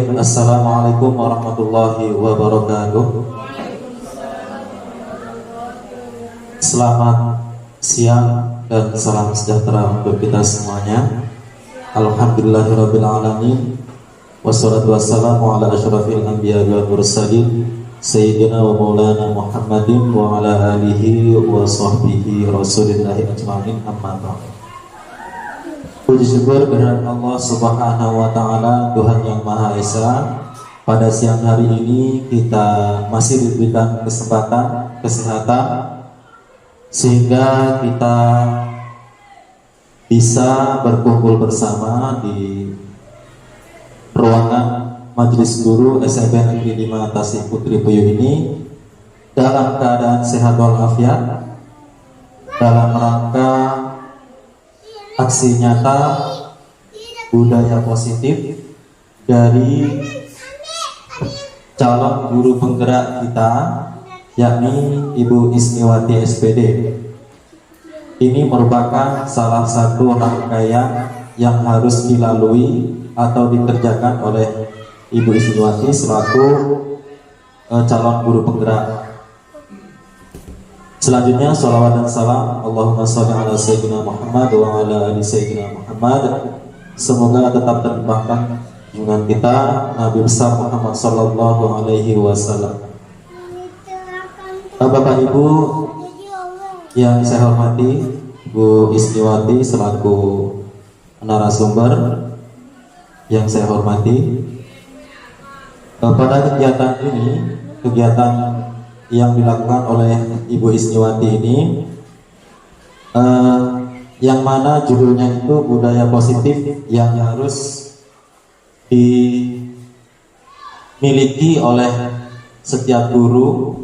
Baik, assalamualaikum warahmatullahi wabarakatuh. Selamat siang dan salam sejahtera untuk kita semuanya. Alhamdulillahirabbil alamin. Wassalatu wassalamu ala asyrafil anbiya'i wal mursalin sayyidina wa maulana Muhammadin wa ala alihi wa sahbihi rasulillahi ajmain, amma ba'd. Puji syukur kehadirat Allah Subhanahu wa taala, Tuhan yang Maha Esa. Pada siang hari ini kita masih diberikan kesempatan, kesehatan, sehingga kita bisa berkumpul bersama di ruangan Majelis Guru SMP Negeri 5 Tasik Putri Puyuh ini dalam keadaan sehat walafiat, dalam rangka aksi nyata budaya positif dari calon guru penggerak kita, yakni Ibu Isniwati SPD. Ini merupakan salah satu rangkaian yang harus dilalui atau dikerjakan oleh Ibu Isniwati selaku calon guru penggerak. Selanjutnya sholawat dan salam Allahumma sholli ala sayyidina Muhammad wa ala ali sayyidina Muhammad. Semoga tetap terlimpahkan junjungan kita Nabi besar Muhammad sallallahu alaihi wasallam. Bapak Ibu yang saya hormati, Bu Isniwati selaku narasumber yang saya hormati, pada kegiatan ini, kegiatan yang dilakukan oleh Ibu Isniwati ini, yang mana judulnya itu budaya positif yang harus dimiliki oleh setiap guru.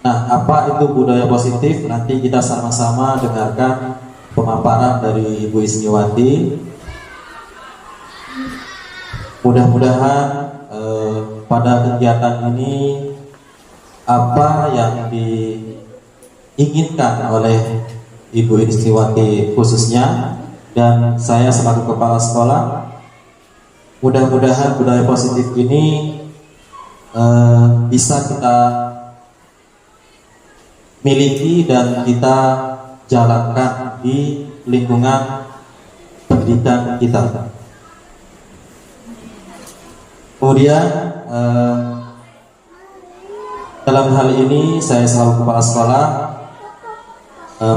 Nah, apa itu budaya positif? Nanti kita sama-sama dengarkan pemaparan dari Ibu Isniwati. Mudah-mudahan pada kegiatan ini apa yang diinginkan oleh Ibu Isniwati khususnya dan saya selaku kepala sekolah, mudah-mudahan budaya positif ini bisa kita miliki dan kita jalankan di lingkungan pendidikan kita. Kemudian dalam hal ini saya selaku kepala sekolah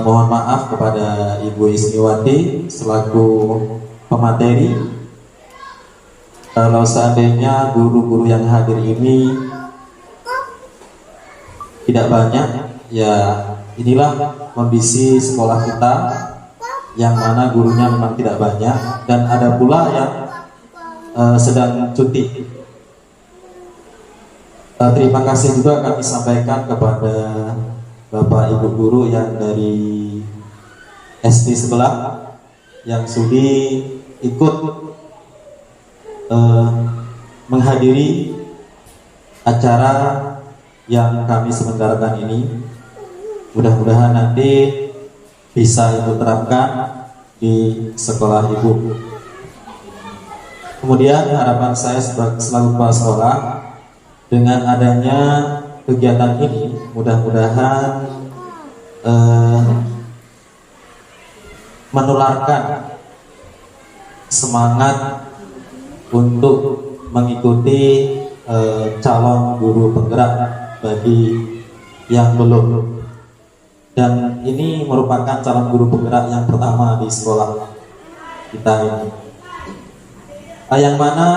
mohon maaf kepada Ibu Isniwati selaku pemateri. Kalau seandainya guru-guru yang hadir ini tidak banyak, ya inilah kondisi sekolah kita yang mana gurunya memang tidak banyak dan ada pula yang sedang cuti. Terima kasih juga kami sampaikan kepada Bapak Ibu guru yang dari SD sebelah yang sudi ikut menghadiri acara yang kami selenggarakan ini. Mudah-mudahan nanti bisa Ibu terapkan di sekolah Ibu. Kemudian harapan saya selaku kepala sekolah, dengan adanya kegiatan ini mudah-mudahan menularkan semangat untuk mengikuti calon guru penggerak bagi yang belum. Dan ini merupakan calon guru penggerak yang pertama di sekolah kita ini. Yang mana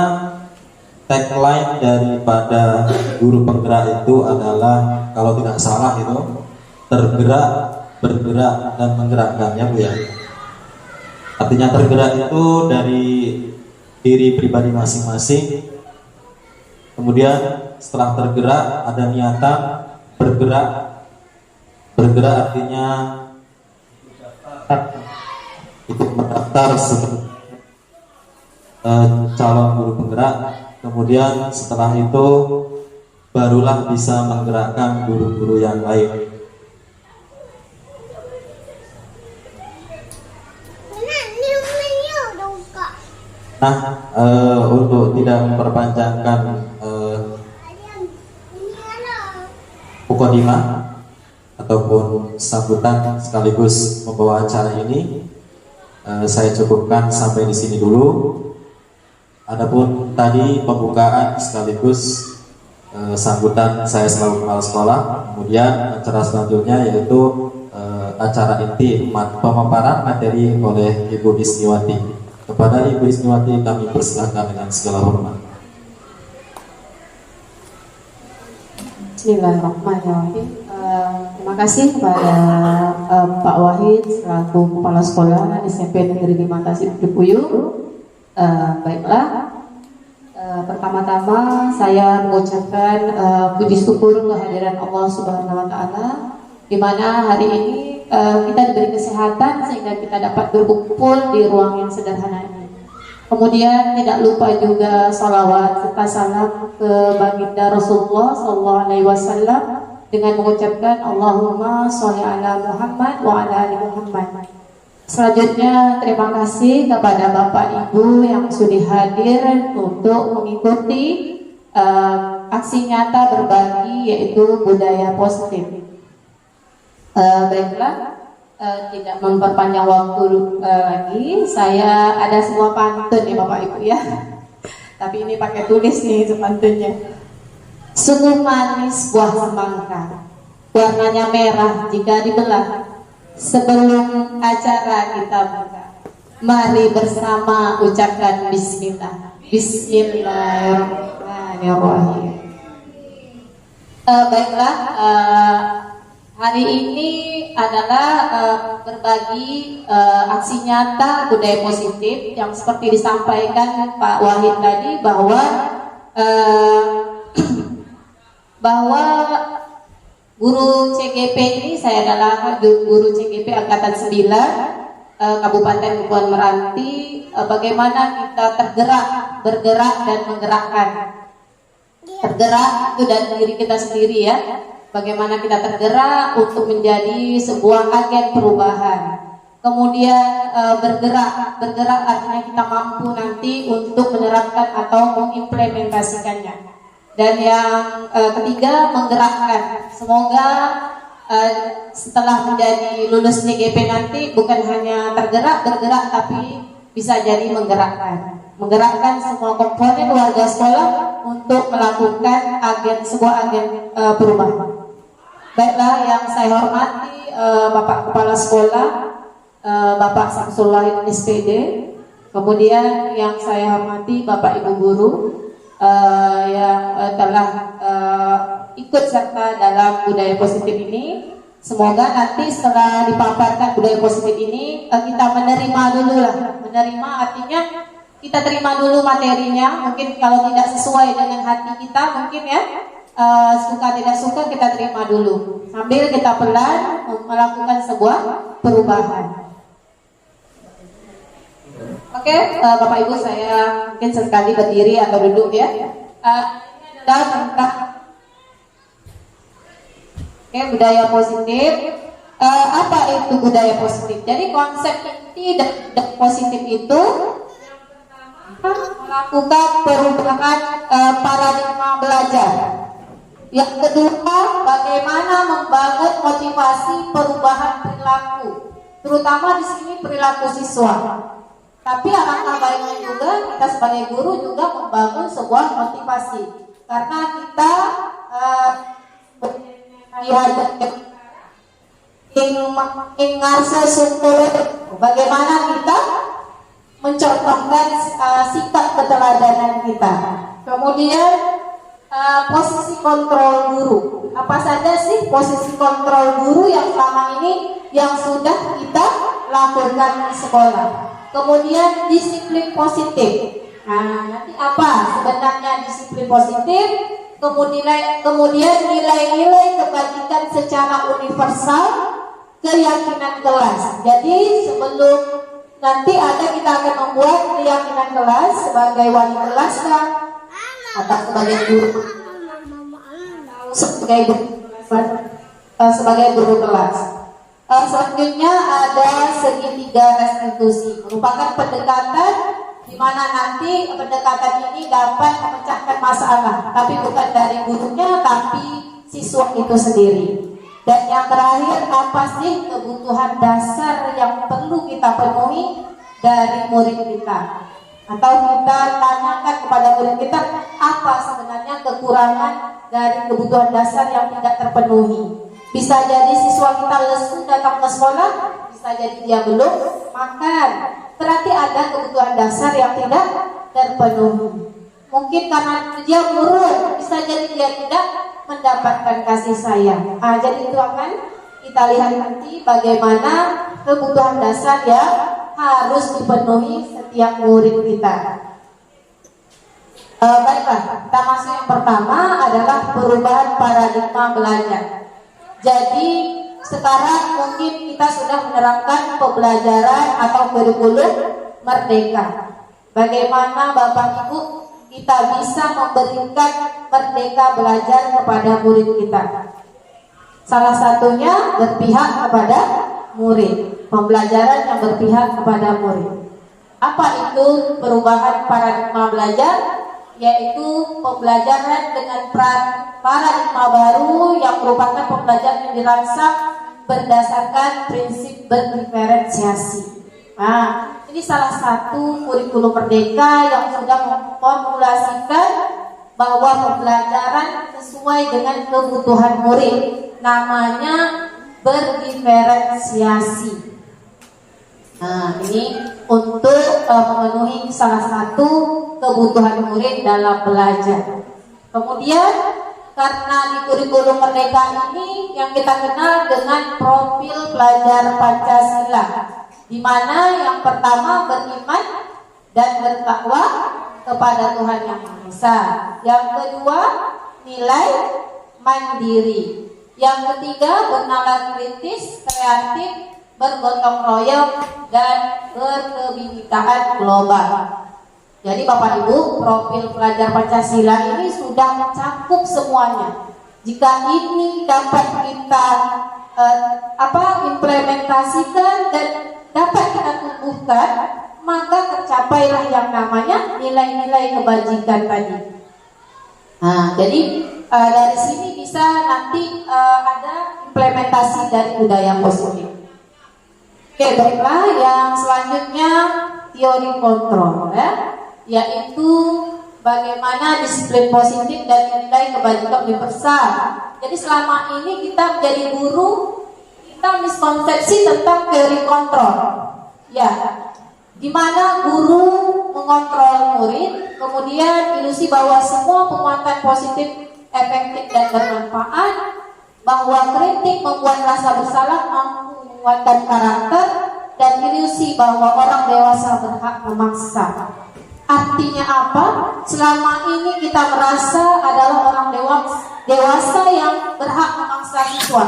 tagline daripada guru penggerak itu adalah, kalau tidak salah itu, tergerak, bergerak, dan menggerakkan, ya Bu ya. Artinya tergerak itu dari diri pribadi masing-masing. Kemudian setelah tergerak ada niatan bergerak. Bergerak artinya ikut mendaftar sebagai calon guru penggerak. Kemudian setelah itu barulah bisa menggerakkan guru-guru yang lain. Nah, untuk tidak memperpanjangkan mukadimah ataupun sambutan sekaligus membawa acara ini, saya cukupkan sampai di sini dulu. Adapun tadi pembukaan sekaligus sambutan saya selaku kepala sekolah, kemudian acara selanjutnya yaitu acara inti pemaparan materi oleh Ibu Isniwati. Kepada Ibu Isniwati kami persilakan dengan segala hormat. Bismillahirrahmanirrahim. Terima kasih kepada Pak Wahid selaku Kepala Sekolah SMP Negeri 5 Tasikmalaya. Baiklah, pertama-tama saya mengucapkan puji syukur kehadiran Allah Subhanahu Wa Taala, di mana hari ini kita diberi kesehatan sehingga kita dapat berkumpul di ruang yang sederhana ini. Kemudian tidak lupa juga salawat serta salam ke baginda Rasulullah SAW dengan mengucapkan Allahumma sholli ala Muhammad wa ala ali Muhammad. Selanjutnya terima kasih kepada Bapak Ibu yang sudah hadir untuk mengikuti aksi nyata berbagi yaitu budaya positif. Baiklah, tidak memperpanjang waktu lagi, saya ada sebuah pantun ya Bapak Ibu ya. Tapi ini pakai tulis nih sepantunnya. Sungguh manis buah semangka, warnanya merah jika dibelah. Sebelum acara kita buka, mari bersama ucapkan Bismillah. Bismillahirrahmanirrahim. Baiklah, hari ini adalah berbagi aksi nyata budaya positif yang seperti disampaikan Pak Wahid tadi bahwa guru CGP ini, saya adalah guru CGP Angkatan 9 Kabupaten Kepulauan Meranti. Bagaimana kita bergerak dan menggerakkan. Tergerak itu dari diri kita sendiri ya. Bagaimana kita tergerak untuk menjadi sebuah agen perubahan. Kemudian bergerak artinya kita mampu nanti untuk menerapkan atau mengimplementasikannya. Dan yang ketiga, menggerakkan. Semoga setelah menjadi lulus CGP nanti bukan hanya bergerak tapi bisa jadi menggerakkan semua komponen warga sekolah untuk melakukan sebuah agen perubahan. Baiklah, yang saya hormati Bapak Kepala Sekolah, Bapak Samsul Wahid SPD, kemudian yang saya hormati Bapak Ibu Guru yang telah ikut serta dalam budaya positif ini. Semoga nanti setelah dipaparkan budaya positif ini kita menerima dulu lah. Menerima artinya kita terima dulu materinya. Mungkin kalau tidak sesuai dengan hati kita mungkin ya, suka tidak suka kita terima dulu, sambil kita pelan melakukan sebuah perubahan. Oke, Bapak Ibu, saya mungkin sekali berdiri atau duduk ya. Budaya positif. Apa itu budaya positif? Jadi konsep inti dan positif itu melakukan perubahan paradigma belajar. Yang kedua, bagaimana membangun motivasi perubahan perilaku, terutama di sini perilaku siswa. Tapi alangkah baiknya juga kita sebagai guru juga membangun sebuah motivasi, karena kita bagaimana kita mencontohkan sikap keteladanan kita. Kemudian posisi kontrol guru. Apa saja sih posisi kontrol guru yang selama ini yang sudah kita lakukan di sekolah? Kemudian disiplin positif. Nah, nanti apa sebenarnya disiplin positif? Kemudian nilai-nilai kebajikan secara universal, keyakinan kelas. Jadi sebelum nanti kita akan membuat keyakinan kelas sebagai wali kelas kan, atau sebagai guru, sebagai guru kelas. Selanjutnya ada segitiga restitusi, merupakan pendekatan di mana nanti pendekatan ini dapat memecahkan masalah, tapi bukan dari gurunya, tapi siswa itu sendiri. Dan yang terakhir, apa sih kebutuhan dasar yang perlu kita penuhi dari murid kita? Atau kita tanyakan kepada murid kita, apa sebenarnya kekurangan dari kebutuhan dasar yang tidak terpenuhi? Bisa jadi siswa kita lesu datang ke sekolah, bisa jadi dia belum makan. Berarti ada kebutuhan dasar yang tidak terpenuhi. Mungkin karena dia murung, bisa jadi dia tidak mendapatkan kasih sayang. Jadi itu akan kita lihat nanti bagaimana kebutuhan dasar yang harus dipenuhi setiap murid kita. Baiklah, kita masuk yang pertama adalah perubahan paradigma belajar. Jadi sekarang mungkin kita sudah menerapkan pembelajaran atau kurikulum merdeka. Bagaimana Bapak Ibu kita bisa memberikan merdeka belajar kepada murid kita? Salah satunya berpihak kepada murid, pembelajaran yang berpihak kepada murid. Apa itu perubahan paradigma belajar? Yaitu pembelajaran dengan paradigma baru yang merupakan pembelajaran yang dirancang berdasarkan prinsip berdiferensiasi. Ini salah satu kurikulum merdeka yang sudah memformulasikan bahwa pembelajaran sesuai dengan kebutuhan murid. Namanya berdiferensiasi. Ini untuk memenuhi salah satu kebutuhan murid dalam belajar. Kemudian karena di kurikulum merdeka ini yang kita kenal dengan profil pelajar Pancasila, di mana yang pertama beriman dan bertakwa kepada Tuhan Yang Maha Esa. Yang kedua nilai mandiri. Yang ketiga bernalar kritis, kreatif, bergotong royong dan berkebinekaan global. Jadi Bapak Ibu, profil pelajar Pancasila ini sudah mencakup semuanya. Jika ini dapat kita implementasikan dan dapat kita tumbuhkan, maka tercapailah yang namanya nilai-nilai kebajikan tadi. Jadi dari sini bisa nanti ada implementasi dari budaya positif. Oke, baiklah, yang selanjutnya teori kontrol, yaitu bagaimana disiplin positif dan nilai kebajikan universal. Jadi selama ini kita menjadi guru, kita miskonsepsi tentang teori kontrol. Di mana guru mengontrol murid, kemudian ilusi bahwa semua penguatan positif efektif dan bermanfaat, bahwa kritik membuat rasa bersalah mampu menguatkan karakter, dan ilusi bahwa orang dewasa berhak memaksa. Artinya apa? Selama ini kita merasa adalah orang dewasa yang berhak memaksa siswa.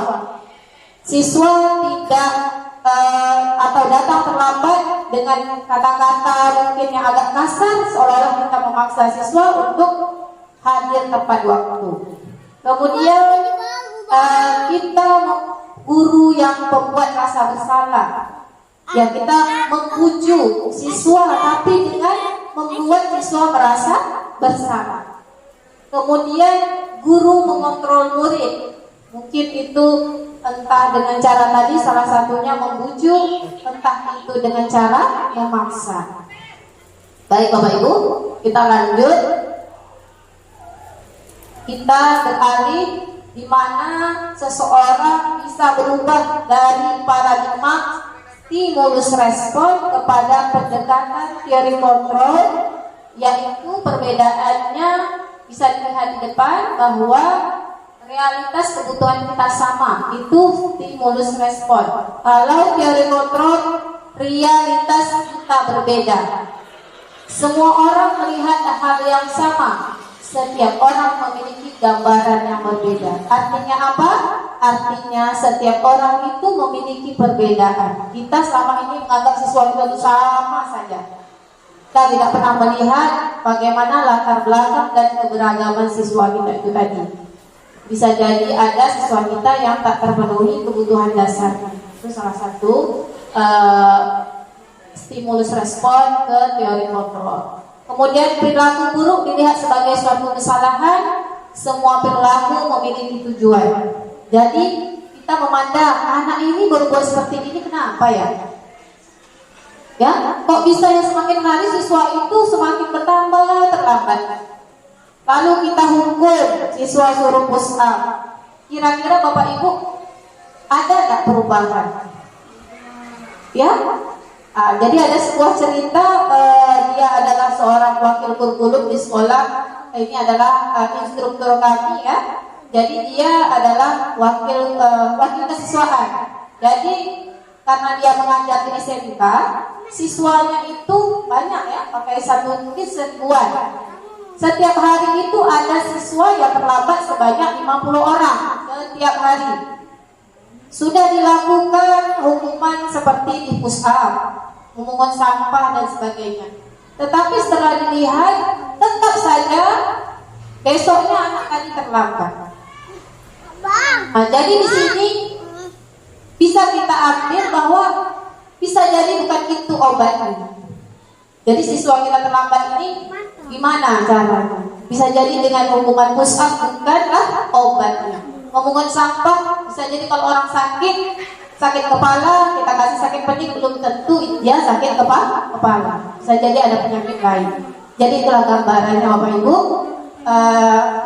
Siswa tidak atau datang terlambat dengan kata-kata mungkin yang agak kasar, seolah-olah kita memaksa siswa untuk hadir tepat waktu. Kemudian kita guru yang membuat rasa bersalah, kita membujuk siswa tapi dengan membuat siswa merasa bersalah. Kemudian guru mengontrol murid, mungkin itu entah dengan cara tadi salah satunya membujuk, entah itu dengan cara memaksa. Baik Bapak Ibu, kita lanjut. Kita beralih di mana seseorang bisa berubah dari paradigma stimulus respon kepada pendekatan teori kontrol, yaitu perbedaannya bisa dilihat di depan bahwa realitas kebutuhan kita sama, itu stimulus respon. Kalau teori kontrol, realitas kita berbeda. Semua orang melihat hal yang sama, setiap orang memiliki gambaran yang berbeda. Artinya apa? Artinya setiap orang itu memiliki perbedaan. Kita selama ini menganggap sesuatu itu sama saja. Kita tidak pernah melihat bagaimana latar belakang dan keberagaman siswa kita itu tadi. Bisa jadi ada siswa kita yang tak terpenuhi kebutuhan dasar. Itu salah satu stimulus respon ke teori kontrol. Kemudian perilaku buruk dilihat sebagai suatu kesalahan. Semua perilaku memiliki tujuan. Jadi kita memandang anak ini berbuat seperti ini kenapa ya? Ya, kok bisa ya semakin hari siswa itu semakin bertambah terlambat. Lalu kita hukum siswa suruh push up. Kira-kira Bapak Ibu ada nggak perubahan? Ya, jadi ada sebuah cerita, dia adalah seorang wakil kurikulum di sekolah. Ini adalah instruktur kami ya. Jadi dia adalah wakil kesiswaan. Jadi karena dia mengajar di SMK, siswanya itu banyak ya, pakai satu tulis ribuan. Setiap hari itu ada siswa yang terlambat sebanyak 50 orang setiap hari. Sudah dilakukan hukuman seperti di push up, memungut sampah dan sebagainya. Tetapi setelah dilihat, tetap saja besoknya anak tadi terlambat. Nah, jadi di sini bisa kita ambil bahwa bisa jadi bukan itu obatnya. Jadi siswa kita terlambat ini gimana caranya? Bisa jadi dengan hukuman push up bukanlah obatnya. Memungut sampah bisa jadi kalau orang sakit kepala, kita kasih sakit pening, belum tentu dia sakit kepala. Bisa jadi ada penyakit lain. Jadi itulah gambarannya Bapak Ibu.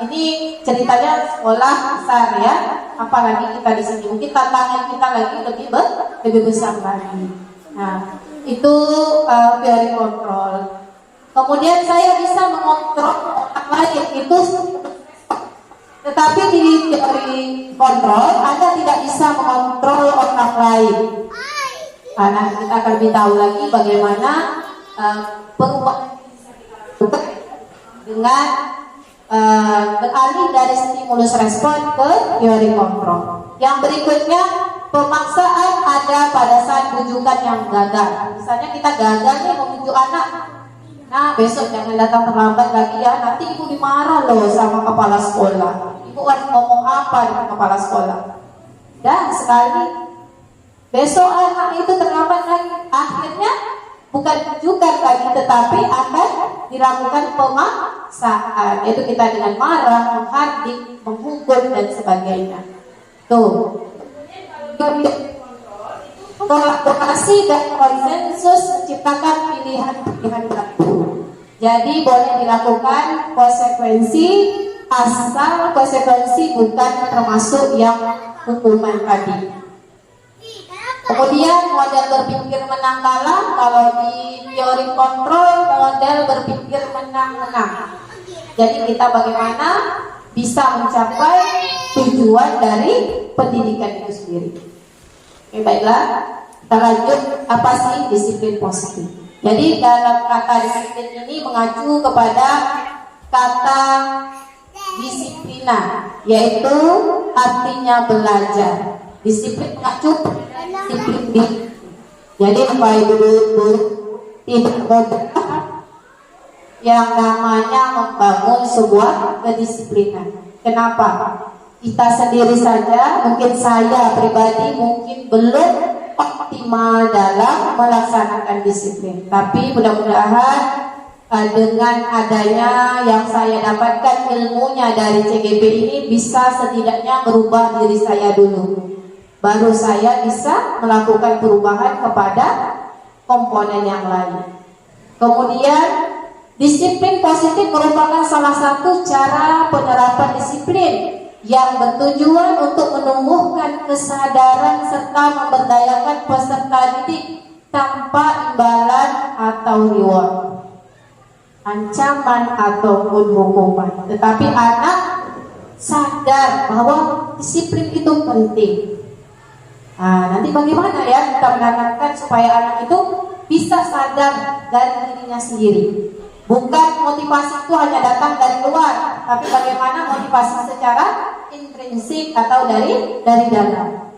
Ini ceritanya sekolah besar ya. Apalagi kita di sini mungkin tantangan kita lagi lebih besar lagi. Nah, itu teori kontrol. Kemudian saya bisa mengontrol orang lain itu. Tetapi di teori kontrol, Anda tidak bisa mengontrol orang lain. Nah, kita akan tahu lagi bagaimana perubahan dengan beralih dari stimulus respon ke teori kontrol. Yang berikutnya, pemaksaan ada pada saat rujukan yang gagal. Misalnya kita gagal nih membujuk anak. Nah, besok jangan datang terlambat lagi ya. Nanti ibu dimarah loh sama kepala sekolah. Ibu harus ngomong apa dengan kepala sekolah? Dan sekali besok anak itu terlambat lagi, akhirnya bukan rujukan lagi, tetapi akan dilakukan pemaksaan. Itu kita dengan marah, menghardik, menghukum dan sebagainya. Tuh. Kolaborasi dan konsensus menciptakan pilihan-pilihan baru. Jadi boleh dilakukan konsekuensi, asal konsekuensi bukan termasuk yang hukuman tadi. Kemudian model berpikir menang kalah. Kalau di teori kontrol, model berpikir menang-menang. Jadi kita bagaimana bisa mencapai tujuan dari pendidikan itu sendiri. Oke, baiklah, kita lanjut. Apa sih disiplin positif? Jadi dalam kata disiplin ini mengacu kepada kata disiplina, yaitu artinya belajar. Disiplin mengacu disiplin diri. Jadi Bapak Ibu tidak mudah yang namanya membangun sebuah kedisiplinan. Kenapa? Kita sendiri saja, mungkin saya pribadi mungkin belum optimal dalam melaksanakan disiplin. Tapi mudah-mudahan dengan adanya yang saya dapatkan ilmunya dari CGP ini bisa setidaknya merubah diri saya dulu. Baru saya bisa melakukan perubahan kepada komponen yang lain. Kemudian disiplin positif merupakan salah satu cara penerapan disiplin yang bertujuan untuk menumbuhkan kesadaran serta memberdayakan peserta didik tanpa imbalan atau reward, ancaman ataupun hukuman. Tetapi anak sadar bahwa disiplin itu penting. Nah, nanti bagaimana ya kita menanamkan supaya anak itu bisa sadar dari dirinya sendiri. Bukan motivasi itu hanya datang dari luar, tapi bagaimana motivasi secara intrinsik atau dari dalam.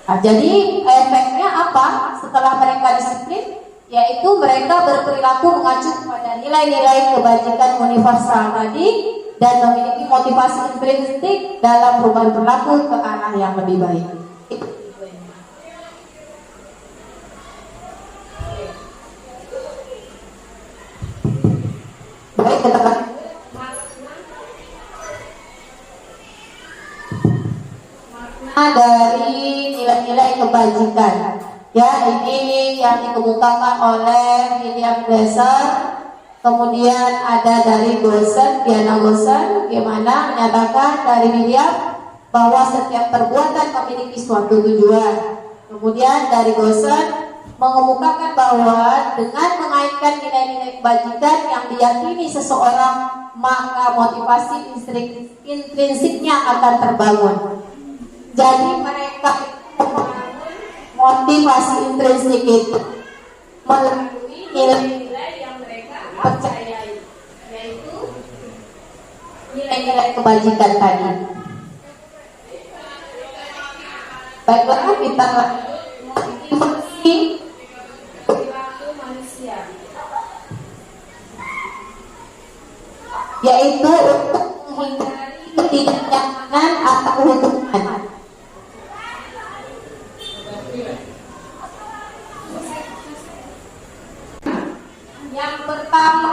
Nah, jadi efeknya apa setelah mereka disiplin? Yaitu mereka berperilaku mengacu pada nilai-nilai kebajikan universal tadi dan memiliki motivasi intrinsik dalam perubahan perilaku ke arah yang lebih baik. keterangan dari nilai-nilai kebajikan. Ya, ini yang dikemukakan oleh William Glasser. Kemudian ada dari Gosen, Diana Gosen, bagaimana menyatakan dari William bahwa setiap perbuatan memiliki suatu tujuan. Kemudian dari Gosen mengemukakan bahwa dengan mengaitkan nilai-nilai kebajikan yang diyakini seseorang, maka motivasi intrinsiknya akan terbangun. Jadi mereka motivasi intrinsik itu melalui nilai-nilai yang mereka percayai, yaitu nilai-nilai kebajikan tadi. Baiklah, kita motivasi perilaku manusia, yaitu untuk menghindari ketidaknyamanan atau hubungan. Yang pertama,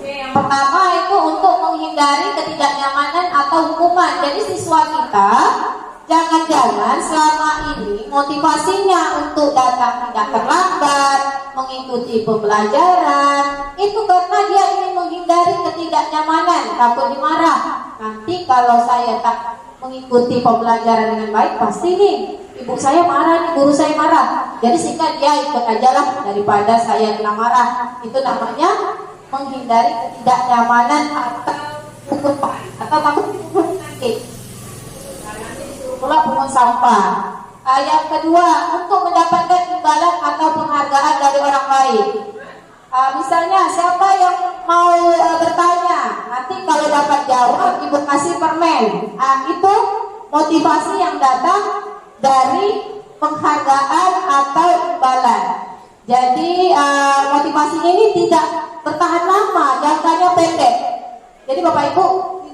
yang pertama itu untuk menghindari ketidaknyamanan atau hukuman. Jadi siswa kita jangan-jangan selama ini motivasinya untuk datang tidak terlambat, mengikuti pembelajaran, itu karena dia ingin menghindari ketidaknyamanan, takut dimarah. Nanti kalau saya tak mengikuti pembelajaran dengan baik, pasti nih ibu saya marah, nih guru saya marah. Jadi sehingga dia ikut aja lah daripada saya kena marah. Itu namanya menghindari ketidaknyamanan atau hukuman atau takut sakit. Pula pungut sampah. Yang kedua, untuk mendapatkan imbalan atau penghargaan dari orang lain. Misalnya siapa yang mau bertanya, nanti kalau dapat jawab ibu kasih permen. Itu motivasi yang datang dari penghargaan atau imbalan. Jadi motivasi ini tidak bertahan lama, jangkanya pendek. Jadi Bapak Ibu,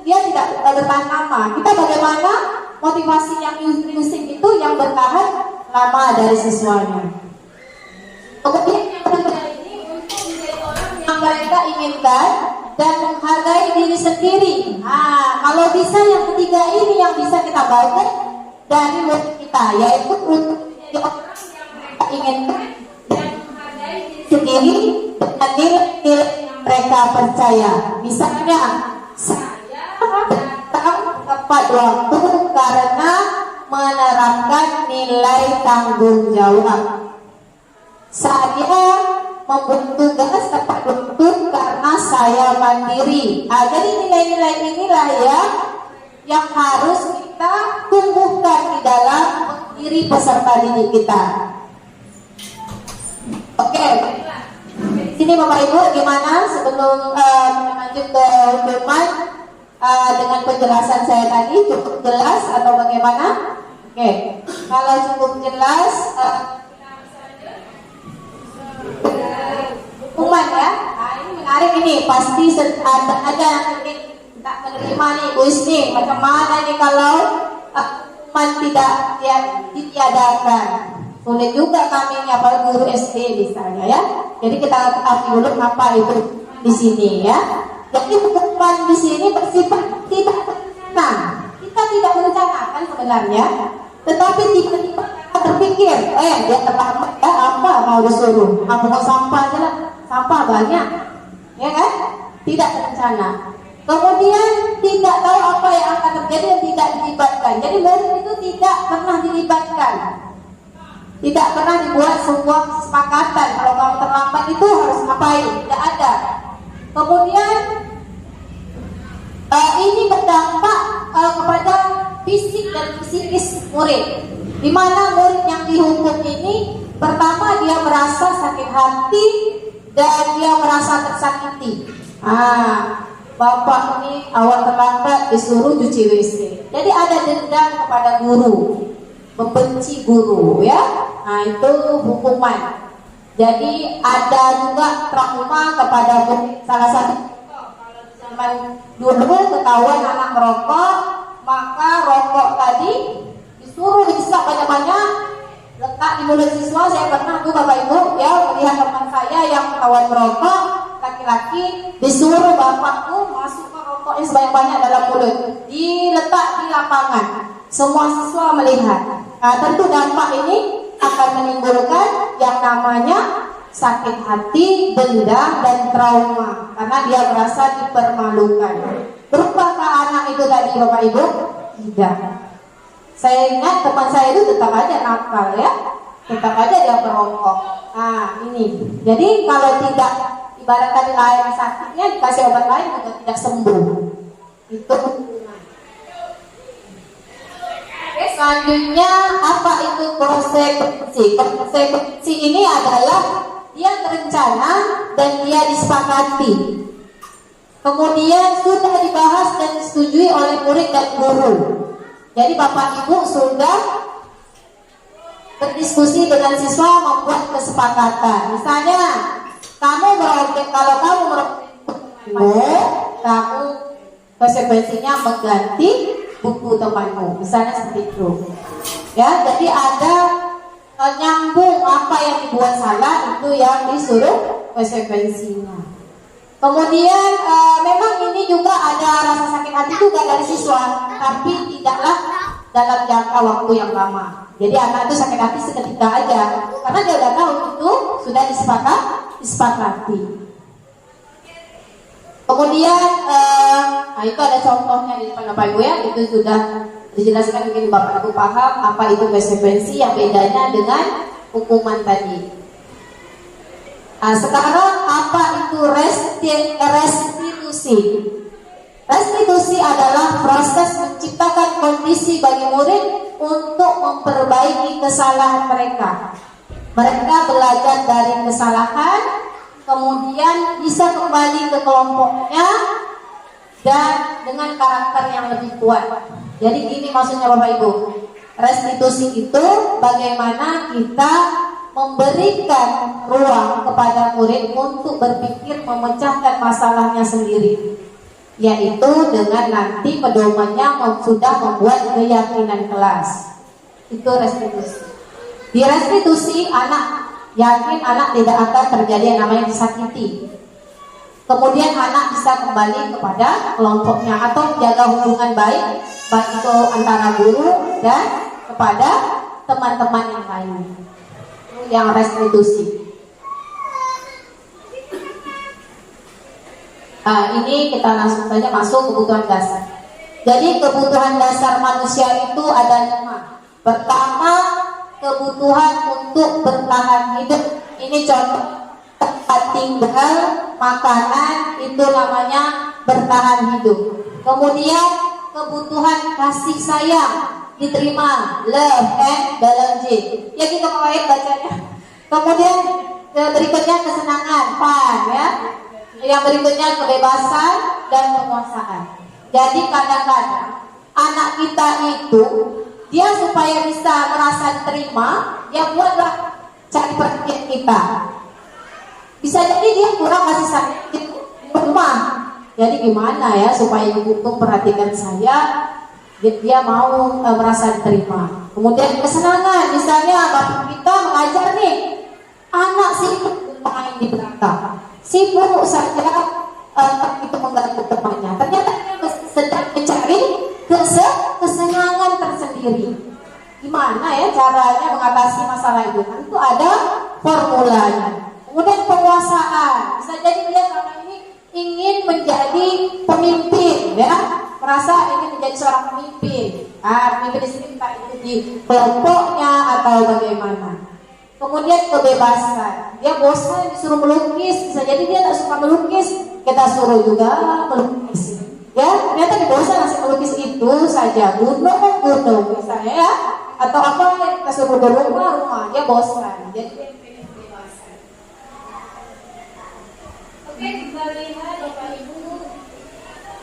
dia tidak bertahan lama. Kita bagaimana motivasi yang intrinsic itu yang bertahan lama dari siswanya. Kemudian yang kedua ini untuk menjadi orang yang mereka inginkan dan menghargai diri sendiri. Kalau bisa yang ketiga ini yang bisa kita bangun dari murid kita, yaitu untuk menjadi orang yang mereka inginkan dan menghargai diri sendiri dengan nilai-nilai yang mereka percaya. Misalnya, saya datang tepat waktu karena menerapkan nilai tanggung jawab. Saya membuat tugas tepat waktu karena saya mandiri. Jadi nilai-nilai inilah yang harus kita tumbuhkan di dalam diri peserta didik kita. Oke, sini Bapak Ibu gimana sebelum lanjut ke firman dengan penjelasan saya tadi cukup jelas atau bagaimana? Oke, kalau cukup jelas hukuman ya. Ini menarik ini, pasti ada yang ingin tak menerima nih, Gus nih, macam mana nih kalau hukuman tidak ditiadakan? Sulit juga kami apalagi guru SD misalnya ya. Jadi kita ketahui dulu apa itu di sini ya. Jadi hukuman di sini bersifat tidak berencana. Kita tidak merencanakan sebenarnya, tetapi tiba-tiba kita terpikir, dia terlambat ya, apa mau disuruh? Mau sampah aja lah, sampah banyak, ya kan? Tidak terencana. Kemudian tidak tahu apa yang akan terjadi dan tidak dilibatkan. Jadi murid itu tidak pernah dilibatkan. Tidak pernah dibuat sebuah kesepakatan kalau kamu terlambat itu harus ngapain, tidak ada. Kemudian ini berdampak kepada fisik dan psikis murid. Di mana murid yang dihukum ini pertama dia merasa sakit hati dan dia merasa tersakiti. Bapak ini awal terlambat disuruh cuci WC. Jadi ada dendam kepada guru, membenci guru ya. Itu hukuman. Jadi ada juga trauma kepada salah satu. Kalau zaman dulu ketahuan anak merokok, maka rokok tadi disuruh dihisap banyak-banyak letak di mulut siswa. Saya pernah tuh Bapak Ibu ya melihat teman saya yang ketahuan merokok, laki-laki, disuruh bapakku masukkan rokoknya sebanyak-banyak dalam mulut, diletak di lapangan, semua siswa melihat. Nah, tentu dampak ini akan menimbulkan yang namanya sakit hati, dendam, dan trauma karena dia merasa dipermalukan. Berubahkah anak itu tadi Bapak Ibu? Tidak. Saya ingat teman saya itu tetap aja nakal ya, tetap aja dia perokok. Nah ini, jadi kalau tidak ibaratkan lain sakitnya dikasih obat lain juga tidak sembuh. Itu. Oke, selanjutnya apa itu konsekuensi? Konsekuensi ini adalah dia terencana dan dia disepakati. Kemudian sudah dibahas dan disetujui oleh murid dan guru. Jadi Bapak Ibu sudah berdiskusi dengan siswa membuat kesepakatan. Misalnya, kamu merobek, kalau kamu merobek, kamu konsekuensinya mengganti buku temanmu. Misalnya seperti itu. Ya, jadi ada nyambung apa yang dibuat salah itu yang disuruh konsekuensinya. Kemudian memang ini juga ada rasa sakit hati juga dari siswa, tapi tidaklah dalam jangka waktu yang lama. Jadi anak itu sakit hati seketika aja, karena dia udah tahu itu sudah disepakati. Kemudian itu ada contohnya di depan Bapak Ibu ya, itu sudah dijelaskan mungkin Bapak Ibu paham apa itu konsekuensi yang bedanya dengan hukuman tadi. Sekarang apa itu restitusi? Restitusi adalah proses menciptakan kondisi bagi murid untuk memperbaiki kesalahan mereka. Mereka belajar dari kesalahan, kemudian bisa kembali ke kelompoknya dan dengan karakter yang lebih kuat. Jadi gini maksudnya Bapak Ibu, restitusi itu bagaimana kita memberikan ruang kepada murid untuk berpikir memecahkan masalahnya sendiri, yaitu dengan nanti pedomannya sudah membuat keyakinan kelas. Itu restitusi. Di restitusi anak yakin anak tidak akan terjadi yang namanya disakiti. Kemudian anak bisa kembali kepada kelompoknya atau menjaga hubungan baik itu antara guru dan kepada teman-teman yang lain. Yang restitusi. Ini kita langsung saja masuk kebutuhan dasar. Jadi kebutuhan dasar manusia itu ada 5. Pertama, kebutuhan untuk bertahan hidup. Ini contoh tempat tinggal, makanan, itu namanya bertahan hidup. Kemudian kebutuhan kasih sayang diterima, love and balance. Ya kita mulai bacanya. Kemudian berikutnya kesenangan, fun ya. Yang berikutnya kebebasan dan penguasaan. Jadi kadang-kadang anak kita itu dia supaya bisa merasa diterima, ya buatlah cari perhatian kita. Bisa jadi dia kurang kasih sayang di rumah. Jadi gimana ya supaya ibu perhatikan saya, dia mau merasa diterima. Kemudian kesenangan, misalnya bapak kita mengajar nih, anak sibuk main di belakang, sibuk saja itu mengganggu temannya. Ternyata dia sedang mencari kesenangan tersendiri. Gimana ya caranya mengatasi masalah itu? Kan itu ada formulanya. Kemudian penguasaan, bisa jadi dia selama ini ingin menjadi pemimpin, ya, merasa ingin menjadi seorang pemimpin. Pemimpin di sini entah itu di kelompoknya atau bagaimana. Kemudian kebebasan, dia bosan disuruh melukis, bisa jadi dia tak suka melukis, kita suruh juga melukis. Ya, ternyata dia bosan masih melukis itu saja, gunung misalnya ya, atau apa yang kita suruh rumah, dia bosan. Jadi dia pengen kebebasan. Oke, kita lihat Bapak Ibu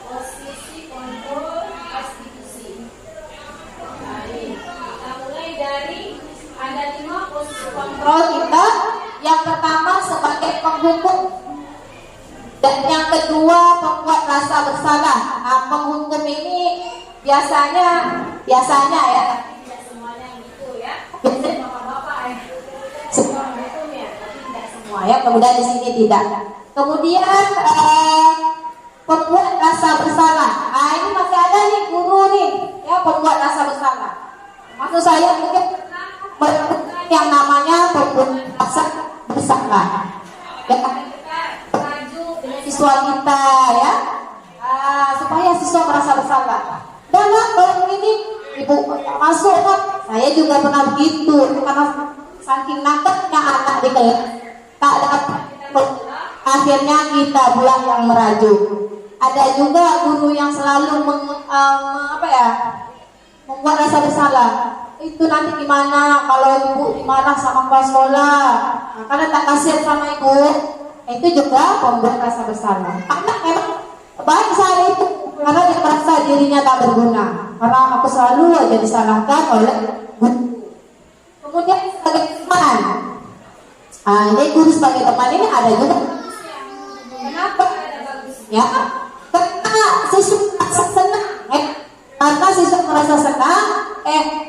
posisi kontrol restitusi. Baik, kita mulai dari ada 5 posisi kontrol kita. Yang pertama sebagai penghukum, dan yang kedua pembuat rasa bersalah. Penghukum ini biasanya ya, tidak semuanya gitu ya. Biasanya bapak-bapak ya. Kemudian di sini tidak. Kemudian pembuat rasa bersalah. Ini masih ada nih guru nih, ya, pembuat rasa bersalah. Maksud saya mungkin melakukan yang namanya pembuat rasa bersalah. Ya, maju dengan siswa kita, ya, supaya siswa merasa bersalah. Dan kalau ini ibu masuk, saya juga pernah begitu karena saking naketnya anak di kelas tak dapat, akhirnya kita pulang yang merajuk. Ada juga guru yang selalu membuat rasa bersalah. Itu nanti gimana kalau ibu dimarah sama kepala sekolah, karena tak kasihan sama ibu. Itu juga membuat rasa bersalah. Anak memang baik saat itu karena dia merasa dirinya tak berguna, karena aku selalu aja disalahkan oleh guru. Kemudian sebagai teman, ini guru sebagai teman ini ada juga. Kenapa? Ya, karena siswa merasa senang, karena siswa merasa senang.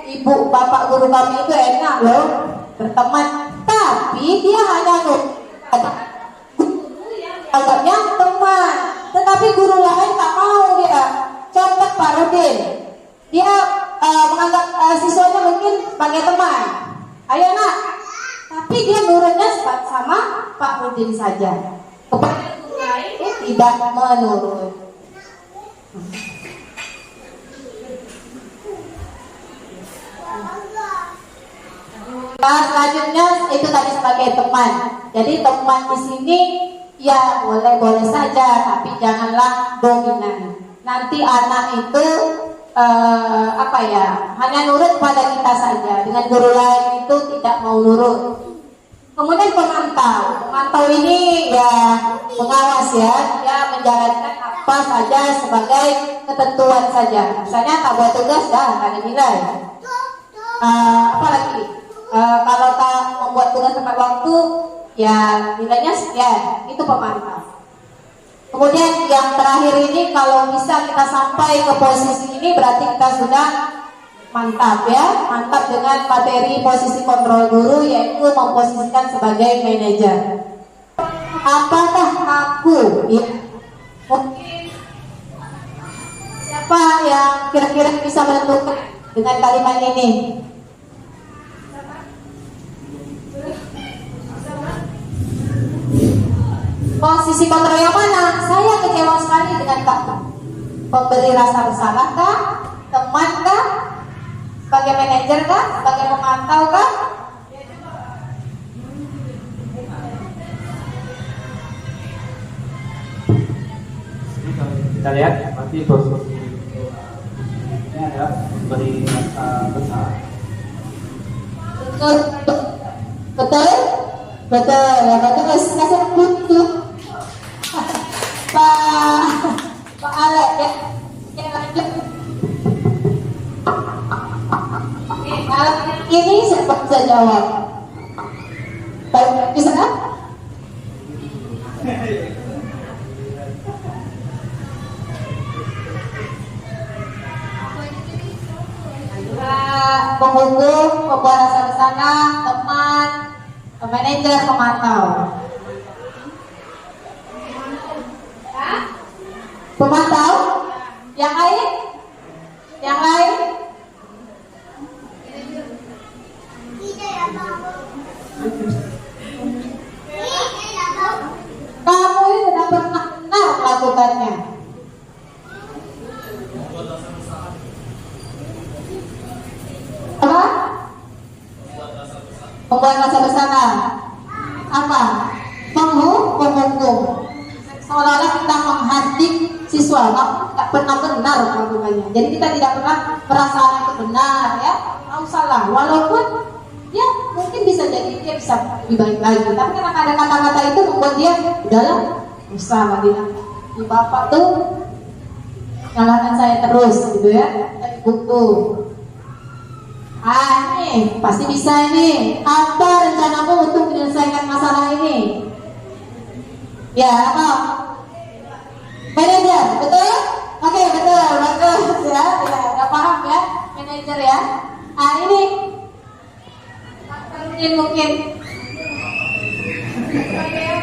Ibu bapak guru kami itu enak loh berteman, tapi dia hanya agaknya teman, tetapi guru lain tak mau dia. Contoh Pak Rudin, dia menganggap siswanya mungkin sebagai teman. Ayo nak, tapi dia nurutnya sama Pak Rudin saja. Kepada guru lain tidak menurut. Selanjutnya itu tadi sebagai teman. Jadi teman di sini ya boleh saja, tapi janganlah dominan. Nanti anak itu hanya nurut pada kita saja. Dengan guru lain itu tidak mau nurut. Kemudian pemantau ini ya pengawas ya, dia menjalankan apa saja sebagai ketentuan saja. Misalnya tak buat tugas dah tak dinilai. Apalagi kalau tak membuat tugas tepat waktu, ya nilainya sekian. Itu pemantau. Kemudian yang terakhir ini, kalau bisa kita sampai ke posisi ini berarti kita sudah mantap ya, mantap dengan materi posisi kontrol guru, yaitu memposisikan sebagai manajer. Apakah aku? Ya, mungkin siapa yang kira-kira bisa menentukan dengan kalimat ini? Posisi kontrol yang mana? Saya kecewa sekali dengan kakak. Pemberi rasa bersalah kah? Teman kah? Sebagai manajer kah? Sebagai pemantau kah? Jadi kalau kita lihat berarti posisi ini adalah pemberi rasa bersalah. Betul? Kasih butuh Pak Alek ya. Lanjut. Ini siapa bisa jawab? Baik, bisa kan? Penghukum, pembuat rasa bersalah, teman, manajer, pemantau. Pemantau? Yang lain? Yang lain? Kamu ini tidak pernah benar melakukannya. Apa? Membuat rasa bersalah. Apa? Menghukum. Seolah-olah kita menghardik siswa, tidak pernah benar melakukannya. Jadi kita tidak pernah merasa itu benar ya, mau salah. Walaupun dia mungkin bisa jadi dia bisa lebih baik lagi, tapi karena ada kata-kata itu membuat dia udahlah, usah lagi. Di bapak tuh nyalahkan saya terus gitu ya, dari buku. Ini pasti bisa ini. Apa rencanamu untuk menyelesaikan masalah ini? Ya, apa? Manajer, betul? Oke, betul, bagus ya. Ya, udah paham ya, manajer ya. Ini mungkin Sebagai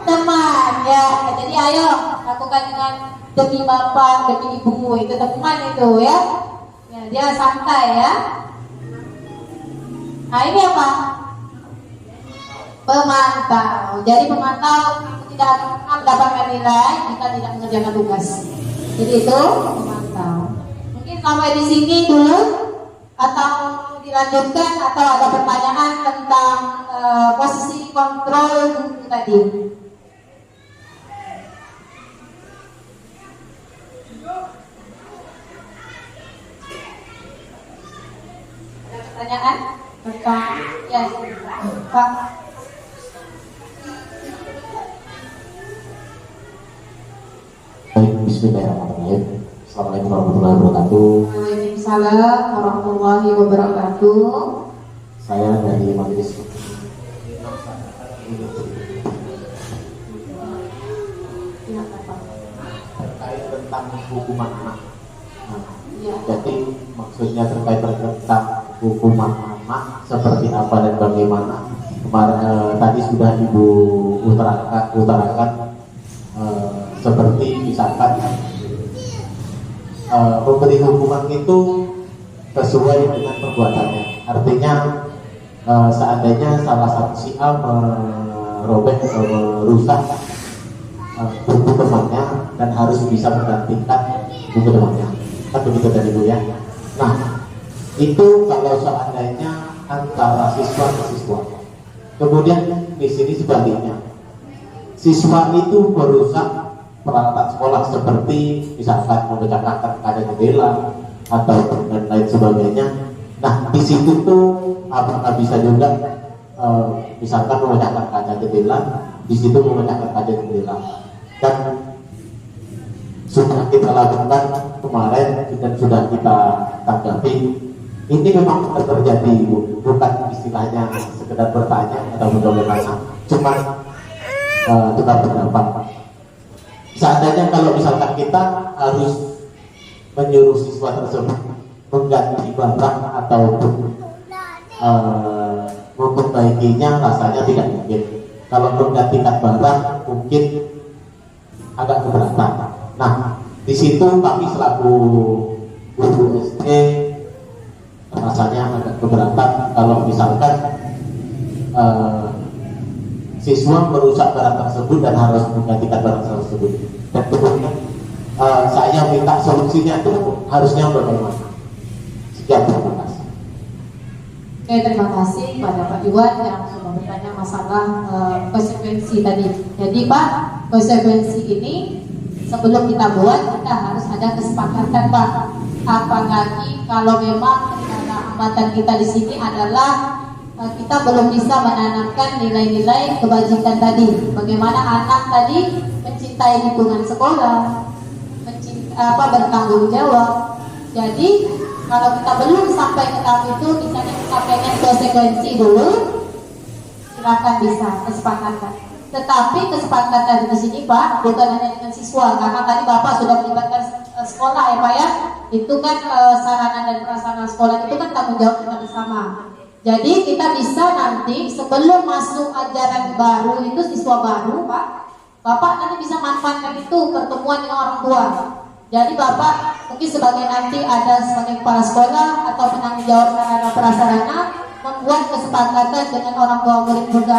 teman ya. Jadi ayo lakukan dengan demi bapak, demi ibumu, itu teman itu ya. Ya dia santai ya. Nah ini apa? Pemantau. Jadi pemantau tidak akan mendapatkan nilai jika tidak mengerjakan tugas. Jadi itu pemantau. Mungkin sampai di sini dulu atau dilanjutkan atau ada pertanyaan tentang posisi kontrol buku tadi. Ada pertanyaan tentang ya Pak? Baik, bismillahirrahmanirrahim. Assalamualaikum warahmatullahi wabarakatuh. Waalaikumsalam warahmatullahi wabarakatuh. Saya dari Majelis terkait tentang hukuman anak. Nah, Ya. jadi maksudnya terkait tentang hukuman anak seperti apa dan bagaimana. Kemarin tadi sudah Ibu utarakan seperti misalkan memberi hukuman itu sesuai dengan perbuatannya. Artinya seandainya salah satu si A merobek atau merusak buku temannya dan harus bisa menggantikan buku temannya, kan begitu tadi Bu ya. Nah itu kalau seandainya antara siswa ke siswa. Kemudian di sini sebaliknya, siswa itu merusak peralatan sekolah seperti misalkan memecahkan kaca jendela atau dan lain sebagainya. Nah di situ tuh apakah bisa juga misalkan memecahkan kaca jendela, di situ memecahkan kaca jendela dan sudah kita lakukan kemarin dan sudah kita tanggapi. Ini memang terjadi Bu, bukan istilahnya sekedar bertanya atau bagaimana, cuma tukar pendapat. Seandainya kalau misalkan kita harus menyuruh siswa tersebut mengganti barang ataupun memperbaikinya, rasanya tidak mungkin. Kalau menggantikan barang mungkin agak keberatan. Nah, di situ kami selaku guru SD rasanya agak keberatan kalau misalkan siswa merusak barang tersebut dan harus menggantikan barang tersebut. Dan kemudian saya minta solusinya itu harusnya bagaimana. Sekian, terima kasih. Oke, terima kasih pada Pak Iwan yang sudah bertanya masalah konsekuensi tadi. Jadi Pak, konsekuensi ini sebelum kita buat kita harus ada kesepakatan Pak. Apalagi kalau memang hambatan kita di sini adalah kita belum bisa menanamkan nilai-nilai kebajikan tadi. Bagaimana anak tadi mencintai lingkungan sekolah, bertanggung jawab. Jadi kalau kita belum sampai ke tahap itu, misalnya kita pengen konsekuensi dulu, silakan bisa kesepakatan. Tetapi kesepakatan di sini Pak bukan hanya dengan siswa, karena tadi Bapak sudah melibatkan sekolah ya Pak ya. Itu kan sarana dan prasarana sekolah itu kan tanggung jawab kita bersama. Jadi kita bisa nanti sebelum masuk ajaran baru itu siswa baru Pak, Bapak nanti bisa manfaatkan itu pertemuan dengan orang tua. Jadi Bapak mungkin sebagai nanti ada sebagai kepala sekolah atau penanggung jawab sarana prasarana membuat kesepakatan dengan orang tua murid juga.